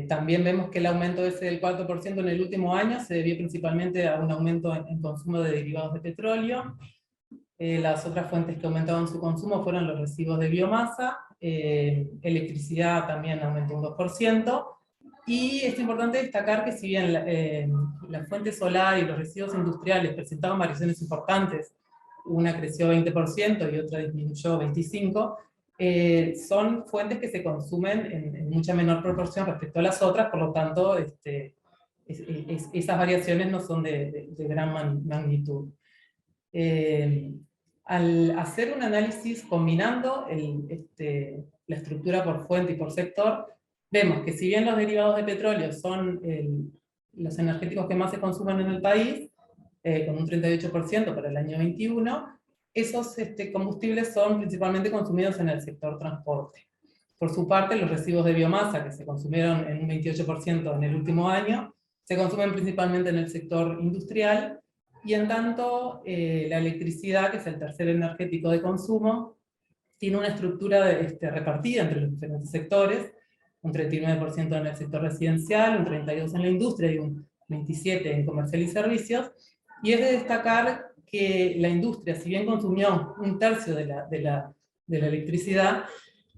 también vemos que el aumento ese del 4% en el último año se debió principalmente a un aumento en consumo de derivados de petróleo. Las otras fuentes que aumentaban su consumo fueron los residuos de biomasa, electricidad también aumentó un 2%, Y es importante destacar que si bien la fuente solar y los residuos industriales presentaban variaciones importantes, una creció 20% y otra disminuyó 25%, son fuentes que se consumen en mucha menor proporción respecto a las otras, por lo tanto, esas variaciones no son de gran magnitud. Al hacer un análisis combinando la estructura por fuente y por sector, vemos que si bien los derivados de petróleo son los energéticos que más se consumen en el país, con un 38% para el año 21, esos combustibles son principalmente consumidos en el sector transporte. Por su parte, los residuos de biomasa, que se consumieron en un 28% en el último año, se consumen principalmente en el sector industrial, y en tanto la electricidad, que es el tercer energético de consumo, tiene una estructura repartida entre los diferentes sectores, un 39% en el sector residencial, un 32% en la industria y un 27% en comercial y servicios. Y es de destacar que la industria, si bien consumió un tercio de la electricidad,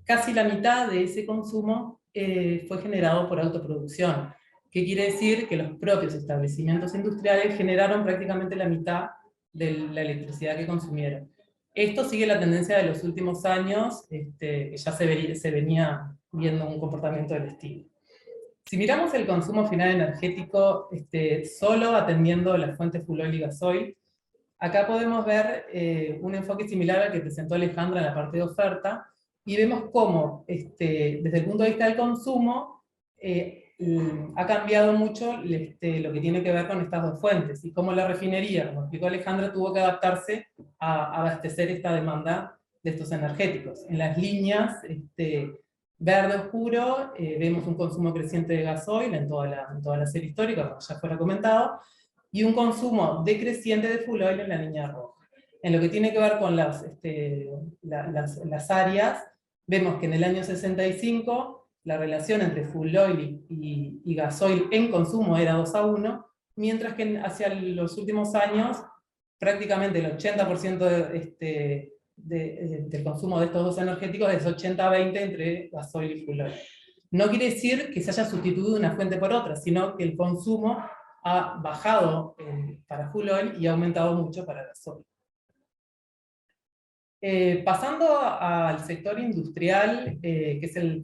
casi la mitad de ese consumo fue generado por autoproducción. ¿Qué quiere decir? Que los propios establecimientos industriales generaron prácticamente la mitad de la electricidad que consumieron. Esto sigue la tendencia de los últimos años, que ya se venía viendo un comportamiento del estilo. Si miramos el consumo final energético solo atendiendo las fuentes fuel oil y gasoil, acá podemos ver un enfoque similar al que presentó Alejandra en la parte de oferta, y vemos cómo, desde el punto de vista del consumo, ha cambiado mucho lo que tiene que ver con estas dos fuentes, y cómo la refinería, como explicó Alejandra, tuvo que adaptarse a abastecer esta demanda de estos energéticos. En las líneas verde oscuro vemos un consumo creciente de gasoil en toda la serie histórica, como ya fuera comentado, y un consumo decreciente de fuel oil en la línea roja. En lo que tiene que ver con las áreas, vemos que en el año 65 la relación entre fuel oil y gasoil en consumo era 2:1, mientras que hacia los últimos años prácticamente el 80% del consumo de estos dos energéticos es 80-20 entre gasoil y fuel oil. No quiere decir que se haya sustituido una fuente por otra, sino que el consumo ha bajado para fuel oil y ha aumentado mucho para gasoil. Pasando al sector industrial, que es el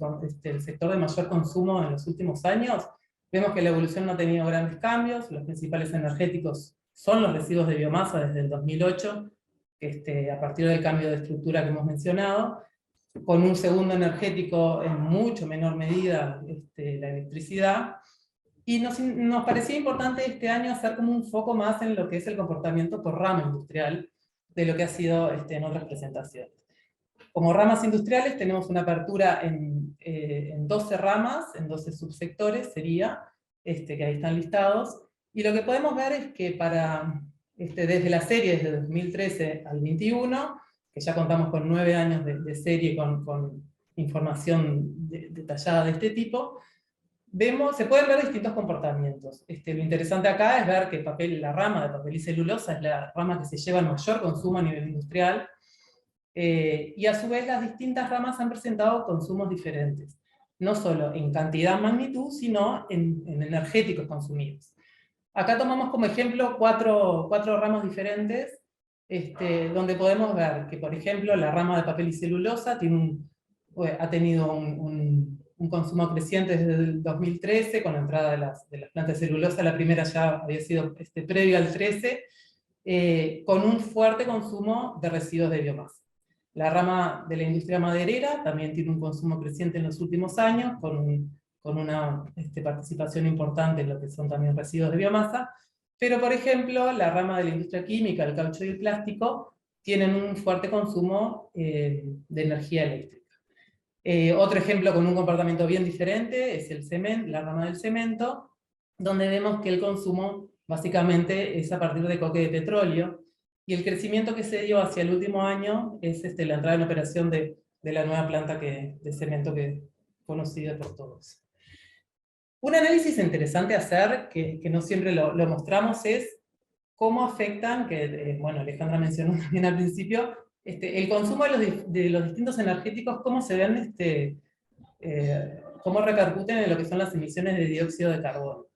sector de mayor consumo en los últimos años, vemos que la evolución no ha tenido grandes cambios. Los principales energéticos son los residuos de biomasa desde el 2008, a partir del cambio de estructura que hemos mencionado, con un segundo energético en mucho menor medida, la electricidad. Y nos parecía importante este año hacer como un foco más en lo que es el comportamiento por rama industrial, de lo que ha sido en otras presentaciones. Como ramas industriales tenemos una apertura en 12 ramas, en 12 subsectores sería, que ahí están listados, y lo que podemos ver es que desde la serie, desde 2013 al 21, que ya contamos con 9 años de serie con información detallada de este tipo, se pueden ver distintos comportamientos. Lo interesante acá es ver que la rama de papel y celulosa es la rama que se lleva el mayor consumo a nivel industrial, y a su vez las distintas ramas han presentado consumos diferentes, no solo en cantidad, magnitud, sino en energéticos consumidos. Acá tomamos como ejemplo cuatro ramas diferentes, donde podemos ver que, por ejemplo, la rama de papel y celulosa ha tenido un consumo creciente desde el 2013, con la entrada de las plantas de celulosa. La primera ya había sido previa al 13, con un fuerte consumo de residuos de biomasa. La rama de la industria maderera también tiene un consumo creciente en los últimos años, con una participación importante en lo que son también residuos de biomasa. Pero, por ejemplo, la rama de la industria química, el caucho y el plástico, tienen un fuerte consumo de energía eléctrica. Otro ejemplo con un comportamiento bien diferente es la rama del cemento, donde vemos que el consumo básicamente es a partir de coque de petróleo, y el crecimiento que se dio hacia el último año es la entrada en operación de la nueva planta de cemento que es conocida por todos. Un análisis interesante a hacer, que no siempre lo mostramos, es cómo afectan, bueno, Alejandra mencionó también al principio, el consumo de los distintos energéticos, cómo se ven cómo repercuten en lo que son las emisiones de dióxido de carbono.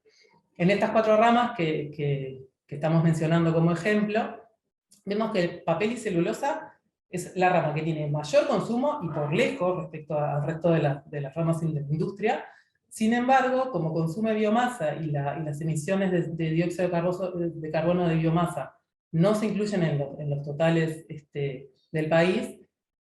En estas 4 ramas que estamos mencionando como ejemplo, vemos que el papel y celulosa es la rama que tiene mayor consumo y por lejos respecto al resto de las ramas de la industria. Sin embargo, como consume biomasa y las emisiones de dióxido de carbono de biomasa no se incluyen en los totales del país,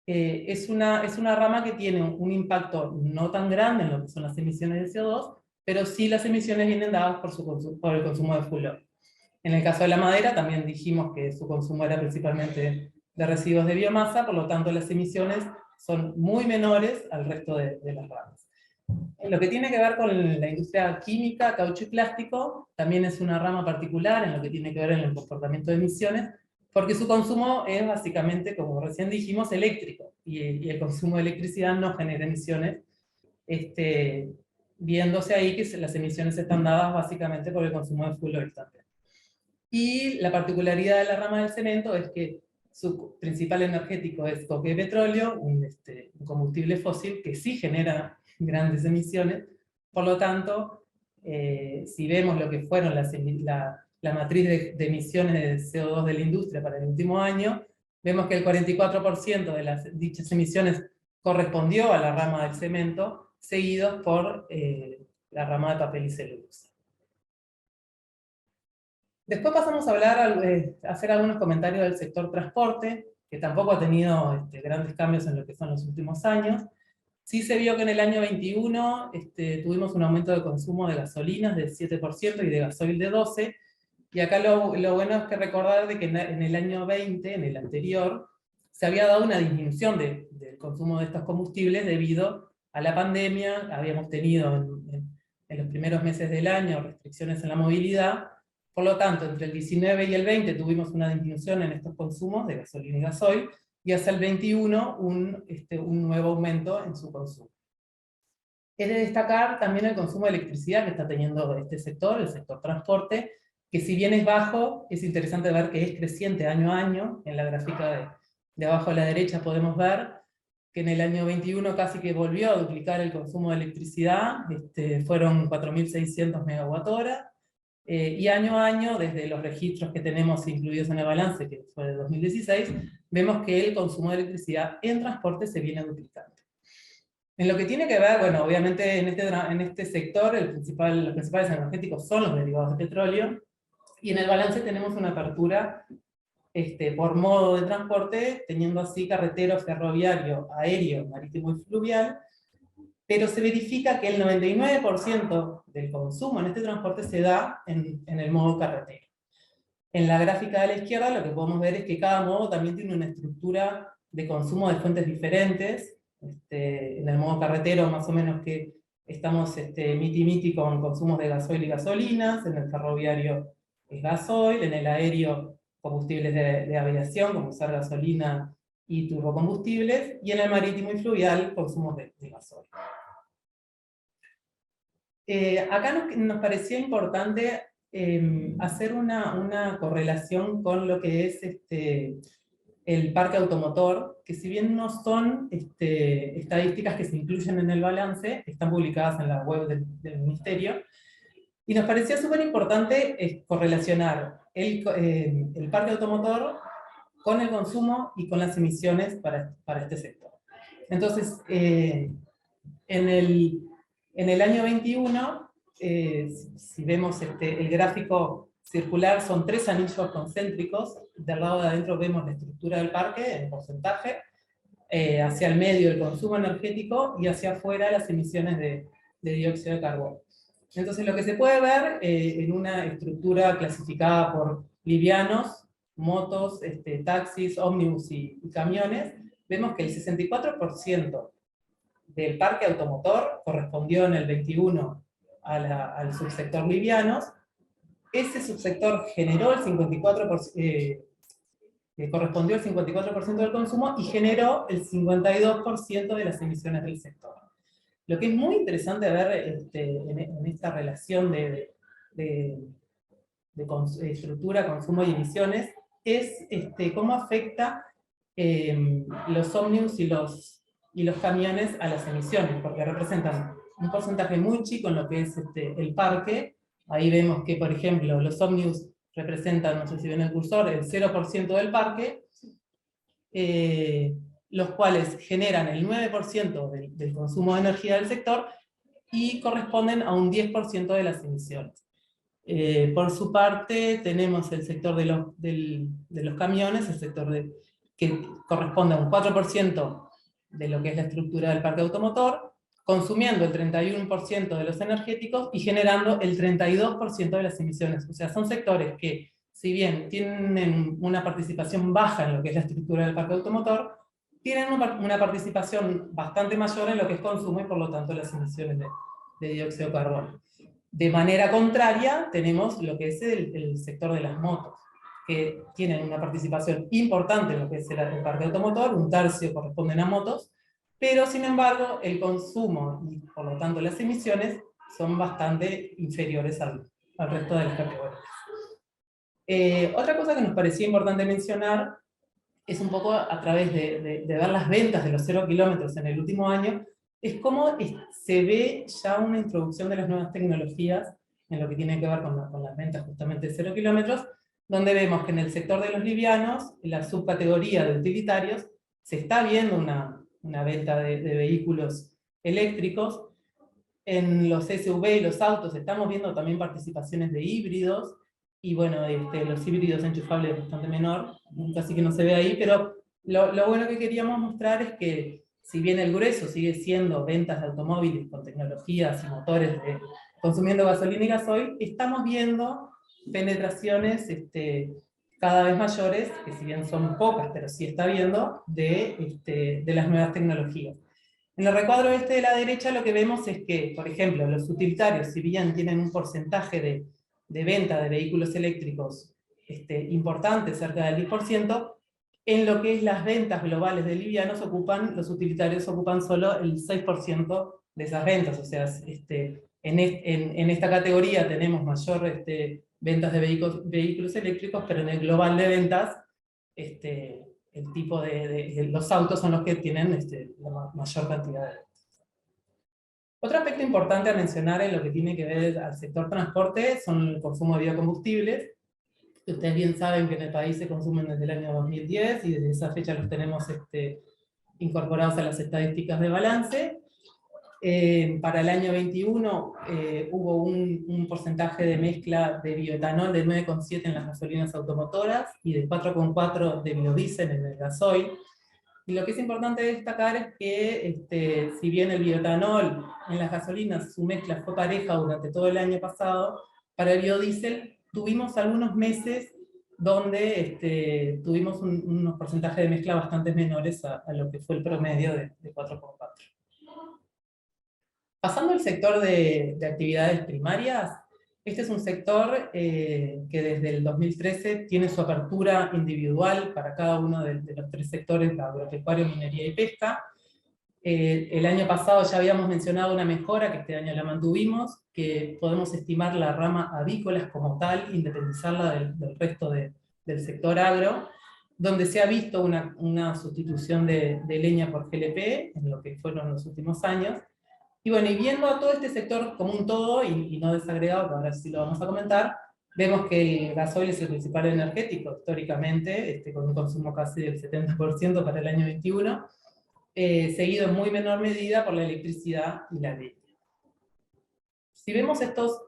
es una rama que tiene un impacto no tan grande en lo que son las emisiones de CO2, pero sí las emisiones vienen dadas por el consumo de fuel oil. En el caso de la madera también dijimos que su consumo era principalmente de residuos de biomasa, por lo tanto las emisiones son muy menores al resto de las ramas. En lo que tiene que ver con la industria química, caucho y plástico, también es una rama particular en lo que tiene que ver en el comportamiento de emisiones, porque su consumo es básicamente, como recién dijimos, eléctrico, y el consumo de electricidad no genera emisiones, viéndose ahí que las emisiones están dadas básicamente por el consumo de fuel oil también. Y la particularidad de la rama del cemento es que su principal energético es coque de petróleo, un combustible fósil que sí genera grandes emisiones. Por lo tanto, si vemos lo que fueron la matriz de emisiones de CO2 de la industria para el último año, vemos que el 44% de dichas emisiones correspondió a la rama del cemento, seguidos por la rama de papel y celulosa. Después pasamos a hacer algunos comentarios del sector transporte, que tampoco ha tenido grandes cambios en lo que son los últimos años. Sí se vio que en el año 21 tuvimos un aumento de consumo de gasolinas del 7% y de gasoil de 12%, y acá lo bueno es que recordar de que en el año 20, en el anterior, se había dado una disminución del consumo de estos combustibles debido a la pandemia. Habíamos tenido en los primeros meses del año restricciones en la movilidad. Por lo tanto, entre el 19 y el 20 tuvimos una disminución en estos consumos de gasolina y gasoil, y hacia el 21 un nuevo aumento en su consumo. Es de destacar también el consumo de electricidad que está teniendo este sector, el sector transporte, que si bien es bajo, es interesante ver que es creciente año a año. En la gráfica de abajo a la derecha podemos ver que en el año 21 casi que volvió a duplicar el consumo de electricidad, fueron 4.600 megawatt-hora, y año a año, desde los registros que tenemos incluidos en el balance, que fue de 2016, vemos que el consumo de electricidad en transporte se viene duplicando. En lo que tiene que ver, bueno, obviamente en este sector los principales energéticos son los derivados de petróleo, y en el balance tenemos una apertura por modo de transporte, teniendo así carretero, ferroviario, aéreo, marítimo y fluvial, pero se verifica que el 99% del consumo en este transporte se da en el modo carretero. En la gráfica de la izquierda lo que podemos ver es que cada modo también tiene una estructura de consumo de fuentes diferentes. En el modo carretero más o menos que estamos miti-miti con consumos de gasoil y gasolinas, en el ferroviario es gasoil, en el aéreo combustibles de aviación como usar gasolina y turbocombustibles, y en el marítimo y fluvial consumos de gasoil. Acá nos parecía importante hacer una correlación con lo que es el parque automotor, que si bien no son estadísticas que se incluyen en el balance, están publicadas en la web del Ministerio, y nos parecía súper importante correlacionar el parque automotor con el consumo y con las emisiones para este sector. Entonces, en el año 21, si vemos el gráfico circular, son 3 anillos concéntricos. Del lado de adentro vemos la estructura del parque en porcentaje, hacia el medio el consumo energético y hacia afuera las emisiones de dióxido de carbono. Entonces lo que se puede ver en una estructura clasificada por livianos, motos, taxis, ómnibus y camiones, vemos que el 64% del parque automotor correspondió en el 21 al subsector livianos. Ese subsector generó el 54%, correspondió al 54% del consumo y generó el 52% de las emisiones del sector. Lo que es muy interesante ver en esta relación de estructura, consumo y emisiones es cómo afecta los ómnibus y los camiones a las emisiones, porque representan un porcentaje muy chico en lo que es el parque. Ahí vemos que, por ejemplo, los ómnibus representan, no sé si ven el cursor, el 0% del parque, los cuales generan el 9% del consumo de energía del sector y corresponden a un 10% de las emisiones. Por su parte, tenemos el sector de los camiones, el sector que corresponde a un 4% de lo que es la estructura del parque automotor, consumiendo el 31% de los energéticos y generando el 32% de las emisiones. O sea, son sectores que, si bien tienen una participación baja en lo que es la estructura del parque automotor, tienen una participación bastante mayor en lo que es consumo y por lo tanto las emisiones de dióxido de carbono. De manera contraria, tenemos lo que es el sector de las motos, que tienen una participación importante en lo que es el parque automotor, un tercio corresponden a motos, pero sin embargo el consumo y por lo tanto las emisiones son bastante inferiores al resto de las categorías. Otra cosa que nos parecía importante mencionar es un poco a través de ver las ventas de los 0 kilómetros en el último año, es cómo se ve ya una introducción de las nuevas tecnologías en lo que tiene que ver con las ventas justamente de 0 kilómetros, donde vemos que en el sector de los livianos, en la subcategoría de utilitarios, se está viendo una venta de vehículos eléctricos. En los SUV y los autos estamos viendo también participaciones de híbridos, y bueno, los híbridos enchufables es bastante menor, casi que no se ve ahí, pero lo bueno que queríamos mostrar es que si bien el grueso sigue siendo ventas de automóviles con tecnologías y motores consumiendo gasolina y gasoil, estamos viendo penetraciones cada vez mayores, que si bien son pocas, pero sí está viendo, de las nuevas tecnologías. En el recuadro de la derecha lo que vemos es que, por ejemplo, los utilitarios, si bien tienen un porcentaje de venta de vehículos eléctricos importante, cerca del 10%, en lo que es las ventas globales de livianos los utilitarios ocupan solo el 6% de esas ventas. O sea, en esta categoría tenemos mayor ventas de vehículos eléctricos, pero en el global de ventas, el tipo los autos son los que tienen la mayor cantidad de ventas. Otro aspecto importante a mencionar en lo que tiene que ver al sector transporte son el consumo de biocombustibles. Ustedes bien saben que en el país se consumen desde el año 2010 y desde esa fecha los tenemos incorporados a las estadísticas de balance. Para el año 21 hubo un porcentaje de mezcla de bioetanol de 9,7 en las gasolinas automotoras y de 4,4 de biodiesel en el gasoil. Y lo que es importante destacar es que si bien el bioetanol en las gasolinas su mezcla fue pareja durante todo el año pasado, para el biodiesel tuvimos algunos meses donde tuvimos unos porcentajes de mezcla bastante menores a lo que fue el promedio de 4,4. Pasando al sector de actividades primarias, este es un sector que desde el 2013 tiene su apertura individual para cada uno de los tres sectores, agropecuario, minería y pesca. El año pasado ya habíamos mencionado una mejora, que este año la mantuvimos, que podemos estimar la rama avícolas como tal, independizarla del resto del sector agro, donde se ha visto una sustitución de leña por GLP en lo que fueron los últimos años. Y bueno, y viendo a todo este sector como un todo, y no desagregado, que ahora sí lo vamos a comentar, vemos que el gasoil es el principal energético históricamente, con un consumo casi del 70% para el año 21, seguido en muy menor medida por la electricidad y la leña. Si vemos estos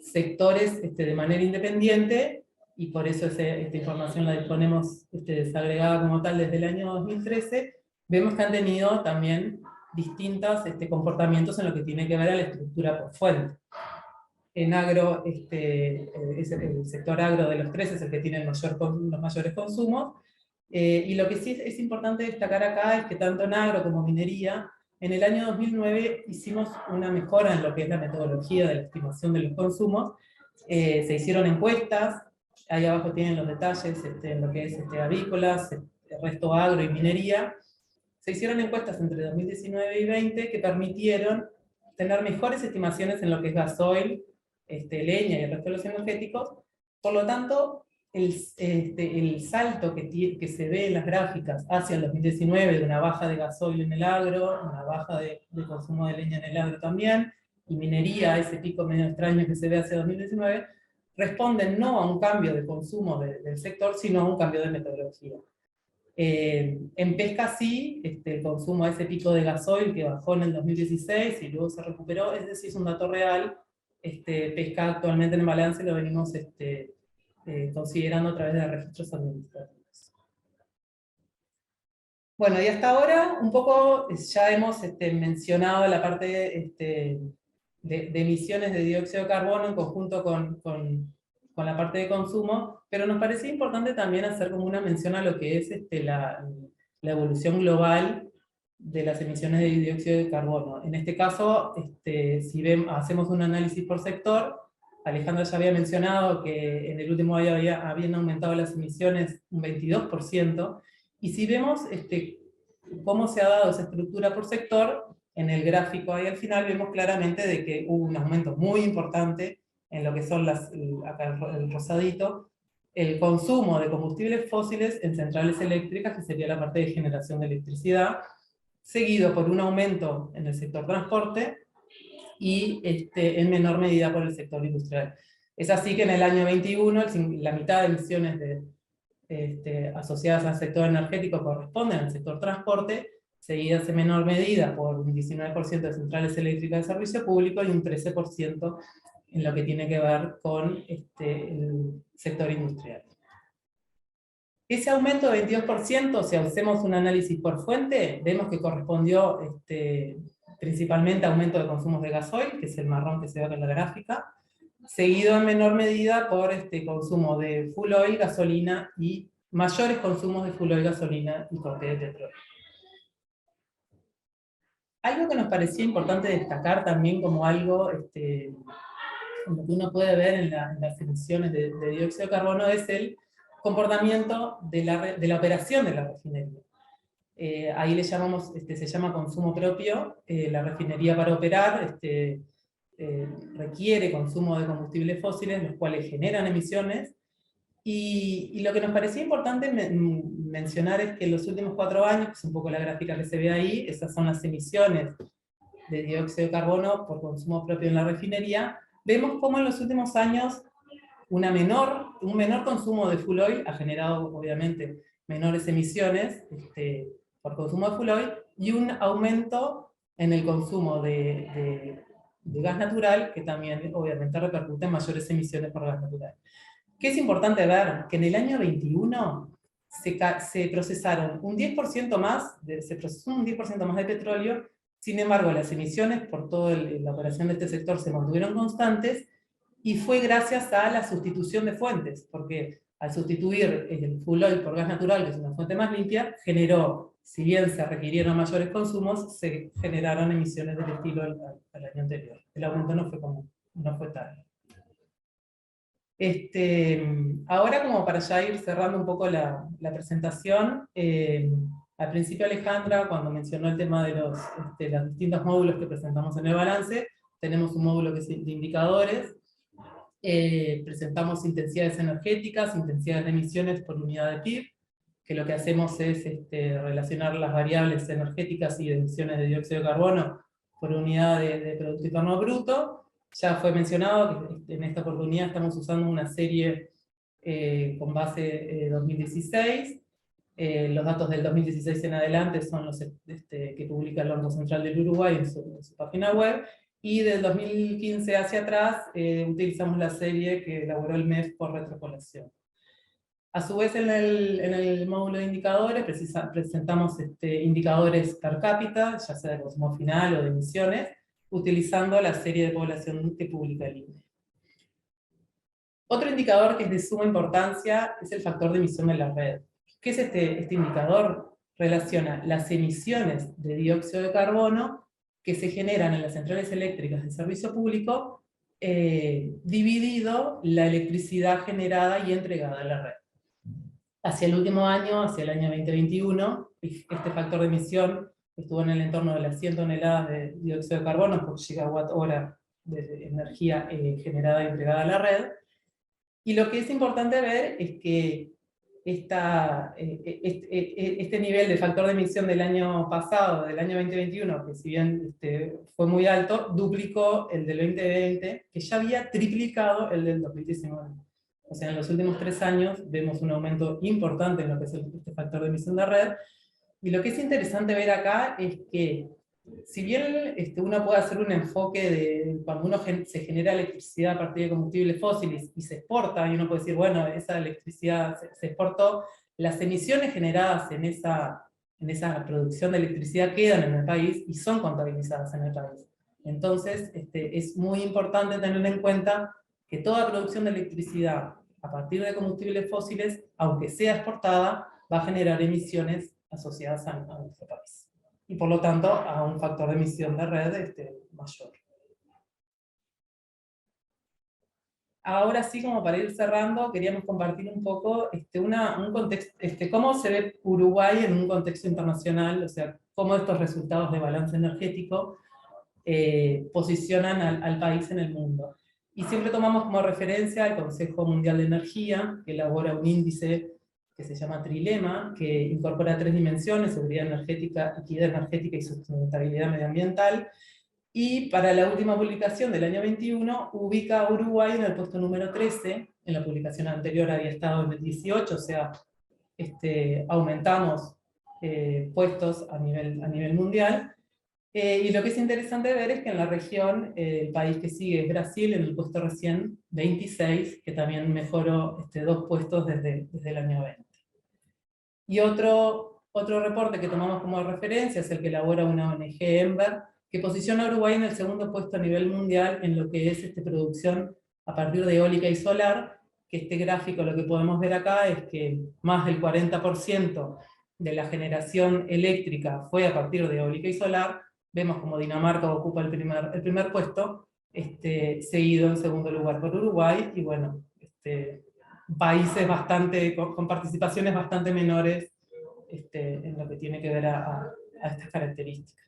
sectores de manera independiente, y por eso esta información la disponemos desagregada como tal desde el año 2013, vemos que han tenido también distintos comportamientos en lo que tiene que ver a la estructura por fuente. En agro, el sector agro de los tres es el que tiene los mayores consumos, y lo que sí es importante destacar acá es que tanto en agro como minería, en el año 2009 hicimos una mejora en lo que es la metodología de la estimación de los consumos. Se hicieron encuestas, ahí abajo tienen los detalles en lo que es avícolas, el resto agro y minería. Se hicieron encuestas entre 2019 y 20 que permitieron tener mejores estimaciones en lo que es gasoil, leña y el resto de los energéticos. Por lo tanto, el salto que se ve en las gráficas hacia el 2019, de una baja de gasoil en el agro, una baja de consumo de leña en el agro también, y minería, ese pico medio extraño que se ve hacia 2019, responden no a un cambio de consumo del sector, sino a un cambio de metodología. En pesca sí, el consumo a ese pico de gasoil que bajó en el 2016 y luego se recuperó, es decir, es un dato real. Pesca actualmente en el balance lo venimos considerando a través de registros administrativos. Bueno, y hasta ahora un poco ya hemos mencionado la parte de emisiones de dióxido de carbono en conjunto con la parte de consumo, pero nos parecía importante también hacer como una mención a lo que es la evolución global de las emisiones de dióxido de carbono. En este caso, si hacemos un análisis por sector, Alejandra ya había mencionado que en el último año habían aumentado las emisiones un 22%, y si vemos cómo se ha dado esa estructura por sector, en el gráfico ahí al final vemos claramente de que hubo un aumento muy importante en lo que son acá el rosadito, el consumo de combustibles fósiles en centrales eléctricas, que sería la parte de generación de electricidad, seguido por un aumento en el sector transporte, y en menor medida por el sector industrial. Es así que en el año 21, la mitad de emisiones asociadas al sector energético corresponden al sector transporte, seguidas en menor medida por un 19% de centrales eléctricas de servicio público y un 13% en lo que tiene que ver con el sector industrial. Ese aumento de 22%, si hacemos un análisis por fuente, vemos que correspondió principalmente a aumento de consumos de gasoil, que es el marrón que se ve acá en la gráfica, seguido en menor medida por consumo de full oil, gasolina, y mayores consumos de full oil, gasolina y corte de petróleo. Algo que nos parecía importante destacar también como algo lo que uno puede ver en las emisiones de dióxido de carbono es el comportamiento de la operación de la refinería. Ahí le llamamos, se llama consumo propio. La refinería, para operar requiere consumo de combustibles fósiles, los cuales generan emisiones, y lo que nos parecía importante mencionar es que en los últimos 4 años, que es un poco la gráfica que se ve ahí, esas son las emisiones de dióxido de carbono por consumo propio en la refinería, vemos cómo en los últimos años un menor consumo de full oil ha generado, obviamente, menores emisiones por consumo de full oil, y un aumento en el consumo de gas natural, que también, obviamente, repercute en mayores emisiones por gas natural. ¿Qué es importante ver? Que en el año 21 se procesaron un 10% más, se procesó un 10% más de petróleo. Sin embargo, las emisiones por toda la operación de este sector se mantuvieron constantes, y fue gracias a la sustitución de fuentes, porque al sustituir el full oil por gas natural, que es una fuente más limpia, generó, si bien se requirieron mayores consumos, se generaron emisiones del estilo al año anterior. El aumento no fue tal. Ahora, como para ya ir cerrando un poco la presentación, al principio Alejandra, cuando mencionó el tema de los distintos módulos que presentamos en el balance, tenemos un módulo que es de indicadores. Presentamos intensidades energéticas, intensidades de emisiones por unidad de PIB, que lo que hacemos es relacionar las variables energéticas y de emisiones de dióxido de carbono por unidad de Producto Interno Bruto. Ya fue mencionado que en esta oportunidad estamos usando una serie con base 2016. Los datos del 2016 en adelante son los que publica el Banco Central del Uruguay en su página web, y del 2015 hacia atrás utilizamos la serie que elaboró el MEF por retropolación. A su vez, en el módulo de indicadores presentamos indicadores per cápita, ya sea de consumo final o de emisiones, utilizando la serie de población que publica el INE. Otro indicador que es de suma importancia es el factor de emisión de la red. ¿Qué es este indicador? Relaciona las emisiones de dióxido de carbono que se generan en las centrales eléctricas de servicio público, dividido la electricidad generada y entregada a la red. Hacia el último año, hacia el año 2021, este factor de emisión estuvo en el entorno de las 100 toneladas de dióxido de carbono por gigawatt hora de energía generada y entregada a la red. Y lo que es importante ver es que este nivel de factor de emisión del año pasado, del año 2021, que si bien fue muy alto, duplicó el del 2020, que ya había triplicado el del 2019. O sea, en los últimos 3 años vemos un aumento importante en lo que es este factor de emisión de red. Y lo que es interesante ver acá es que, si bien uno puede hacer un enfoque de cuando uno se genera electricidad a partir de combustibles fósiles y se exporta, y uno puede decir, bueno, esa electricidad se exportó, las emisiones generadas en esa producción de electricidad quedan en el país y son contabilizadas en el país. Entonces, es muy importante tener en cuenta que toda producción de electricidad a partir de combustibles fósiles, aunque sea exportada, va a generar emisiones asociadas a nuestro país. Y por lo tanto a un factor de emisión de red mayor. Ahora sí, como para ir cerrando, queríamos compartir un poco un contexto, cómo se ve Uruguay en un contexto internacional, o sea, cómo estos resultados de balance energético posicionan al país en el mundo. Y siempre tomamos como referencia el Consejo Mundial de Energía, que elabora un índice que se llama Trilema, que incorpora 3 dimensiones: seguridad energética, equidad energética y sustentabilidad medioambiental. Y para la última publicación del año 21, ubica a Uruguay en el puesto número 13, en la publicación anterior había estado en el 18, o sea, aumentamos puestos a nivel mundial. Y lo que es interesante ver es que en la región, el país que sigue es Brasil, en el puesto recién 26, que también mejoró 2 puestos desde el año 20. Y otro reporte que tomamos como referencia es el que elabora una ONG, Ember, que posiciona a Uruguay en el segundo puesto a nivel mundial en lo que es producción a partir de eólica y solar, que este gráfico lo que podemos ver acá es que más del 40% de la generación eléctrica fue a partir de eólica y solar. Vemos como Dinamarca ocupa el primer puesto, seguido en segundo lugar por Uruguay, y bueno, países con participaciones bastante menores en lo que tiene que ver a estas características.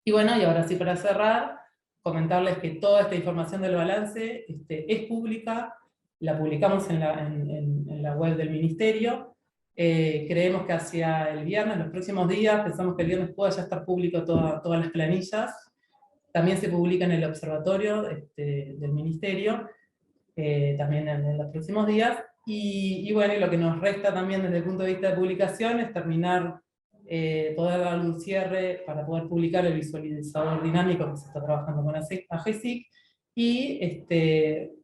Y bueno, y ahora sí, para cerrar, comentarles que toda esta información del balance es pública, la publicamos en la web del Ministerio. Creemos que hacia el viernes, los próximos días, pensamos que el viernes pueda ya estar público todas las planillas. También se publica en el observatorio del Ministerio, también en los próximos días. Y bueno, y lo que nos resta también desde el punto de vista de publicación es terminar, poder dar un cierre para poder publicar el visualizador dinámico que se está trabajando con AGESIC, y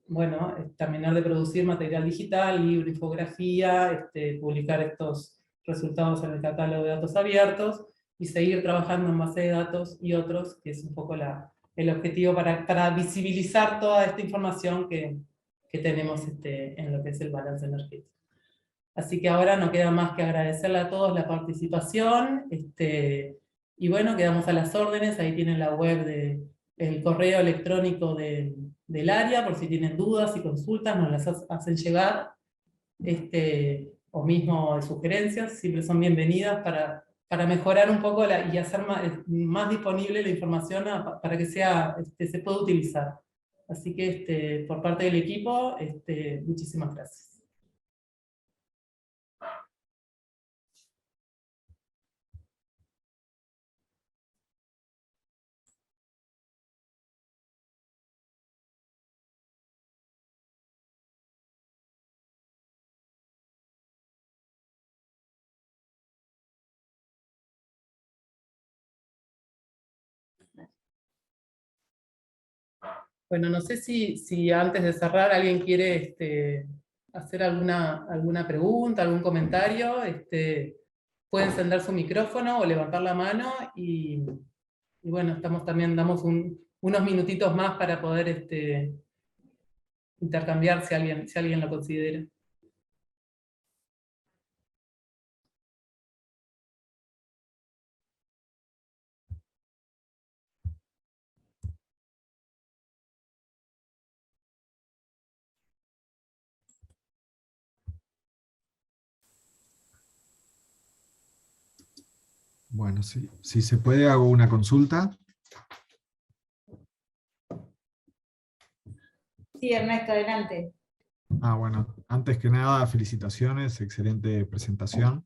bueno, terminar de producir material digital, libro, infografía, publicar estos resultados en el catálogo de datos abiertos, y seguir trabajando en base de datos y otros, que es un poco el objetivo para visibilizar toda esta información que tenemos en lo que es el balance energético. Así que ahora no queda más que agradecerle a todos la participación, y bueno, quedamos a las órdenes. Ahí tienen la web el correo electrónico del área, por si tienen dudas y consultas, nos las hacen llegar, o mismo sugerencias, siempre son bienvenidas para mejorar un poco y hacer más disponible la información para que se pueda utilizar. Así que por parte del equipo, muchísimas gracias. Bueno, no sé si antes de cerrar alguien quiere hacer alguna pregunta, algún comentario. Puede encender su micrófono o levantar la mano, y bueno, damos unos minutitos más para poder intercambiar si alguien lo considera. Bueno, si se puede, hago una consulta. Sí, Ernesto, adelante. Bueno, antes que nada, felicitaciones, excelente presentación.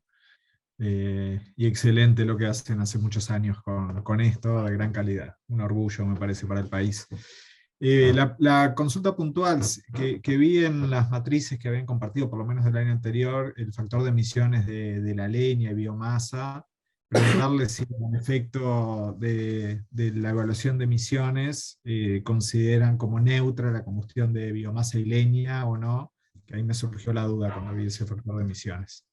Y excelente lo que hacen hace muchos años con esto, de gran calidad. Un orgullo, me parece, para el país. La consulta puntual que vi en las matrices que habían compartido, por lo menos del año anterior, el factor de emisiones de la leña y biomasa, preguntarle si en efecto de la evaluación de emisiones consideran como neutra la combustión de biomasa y leña o no, que ahí me surgió la duda cuando vi ese factor de emisiones.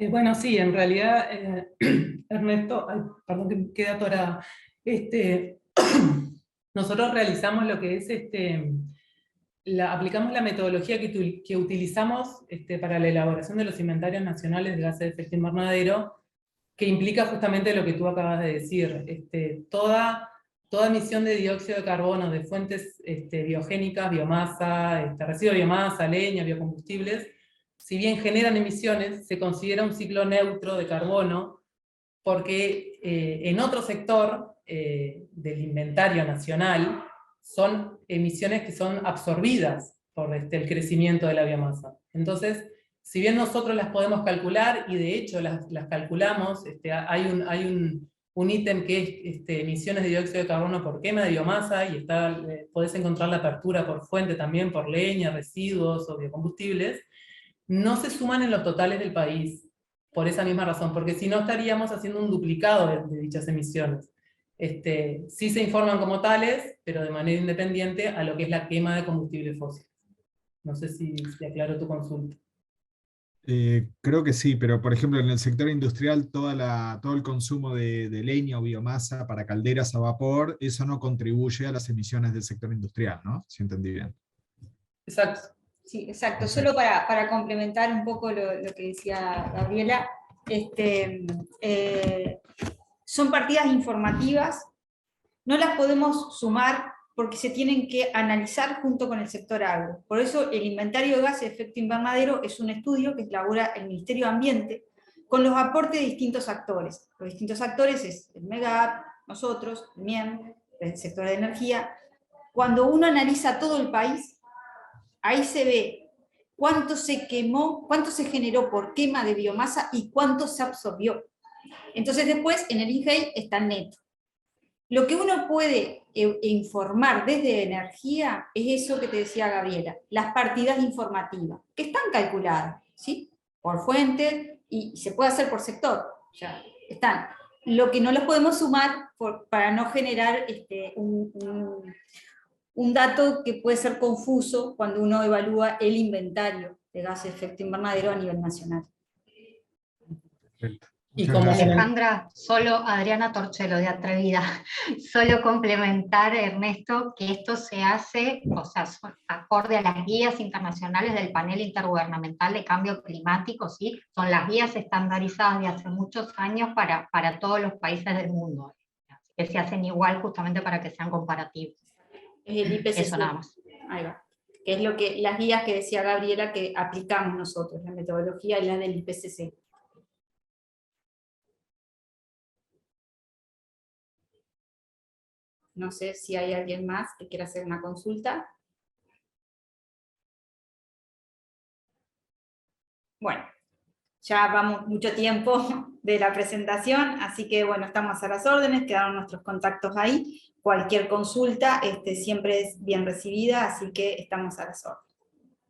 Bueno, sí, en realidad, Ernesto, ay, perdón que quedé atorada. Nosotros realizamos lo que es, aplicamos la metodología que utilizamos para la elaboración de los inventarios nacionales de gases de efecto invernadero, que implica justamente lo que tú acabas de decir. Toda emisión de dióxido de carbono de fuentes biogénicas, biomasa, residuo de biomasa, leña, biocombustibles, si bien generan emisiones, se considera un ciclo neutro de carbono, porque en otro sector del inventario nacional son emisiones que son absorbidas por el crecimiento de la biomasa. Entonces, si bien nosotros las podemos calcular, y de hecho las calculamos, hay un ítem que es emisiones de dióxido de carbono por quema de biomasa, y podés encontrar la apertura por fuente también, por leña, residuos o biocombustibles, no se suman en los totales del país, por esa misma razón, porque si no estaríamos haciendo un duplicado de dichas emisiones. Sí se informan como tales, pero de manera independiente a lo que es la quema de combustibles fósiles. No sé si aclaro tu consulta. Creo que sí, pero por ejemplo en el sector industrial todo el consumo de leña o biomasa para calderas a vapor, eso no contribuye a las emisiones del sector industrial, ¿no? Si entendí bien. Exacto. Sí, exacto. Okay. Solo para complementar un poco lo que decía Gabriela, son partidas informativas, no las podemos sumar porque se tienen que analizar junto con el sector agro. Por eso el inventario de gases de efecto invernadero es un estudio que elabora el Ministerio de Ambiente con los aportes de distintos actores. Los distintos actores es el MEGAP, nosotros, el MIEM, el sector de energía. Cuando uno analiza todo el país, ahí se ve cuánto se quemó, cuánto se generó por quema de biomasa y cuánto se absorbió. Entonces después en el INGEI está neto. Lo que uno puede informar desde energía es eso que te decía Gabriela, las partidas informativas, que están calculadas, ¿sí? Por fuente y se puede hacer por sector, ya están. Lo que no los podemos sumar para no generar un dato que puede ser confuso cuando uno evalúa el inventario de gases de efecto invernadero a nivel nacional. Perfecto. Y Muchas como gracias. Alejandra, solo Adriana Torchelo de Atrevida, solo complementar, Ernesto, que esto se hace, o sea, acorde a las guías internacionales del Panel Intergubernamental de Cambio Climático, ¿sí? Son las guías estandarizadas de hace muchos años para todos los países del mundo, así que se hacen igual justamente para que sean comparativos. Es el IPCC. Eso nada más. Ahí va. Que es las guías que decía Gabriela que aplicamos nosotros, la metodología y la del IPCC. No sé si hay alguien más que quiera hacer una consulta. Bueno, ya vamos mucho tiempo de la presentación, así que bueno, estamos a las órdenes, quedaron nuestros contactos ahí. Cualquier consulta siempre es bien recibida, así que estamos a las órdenes.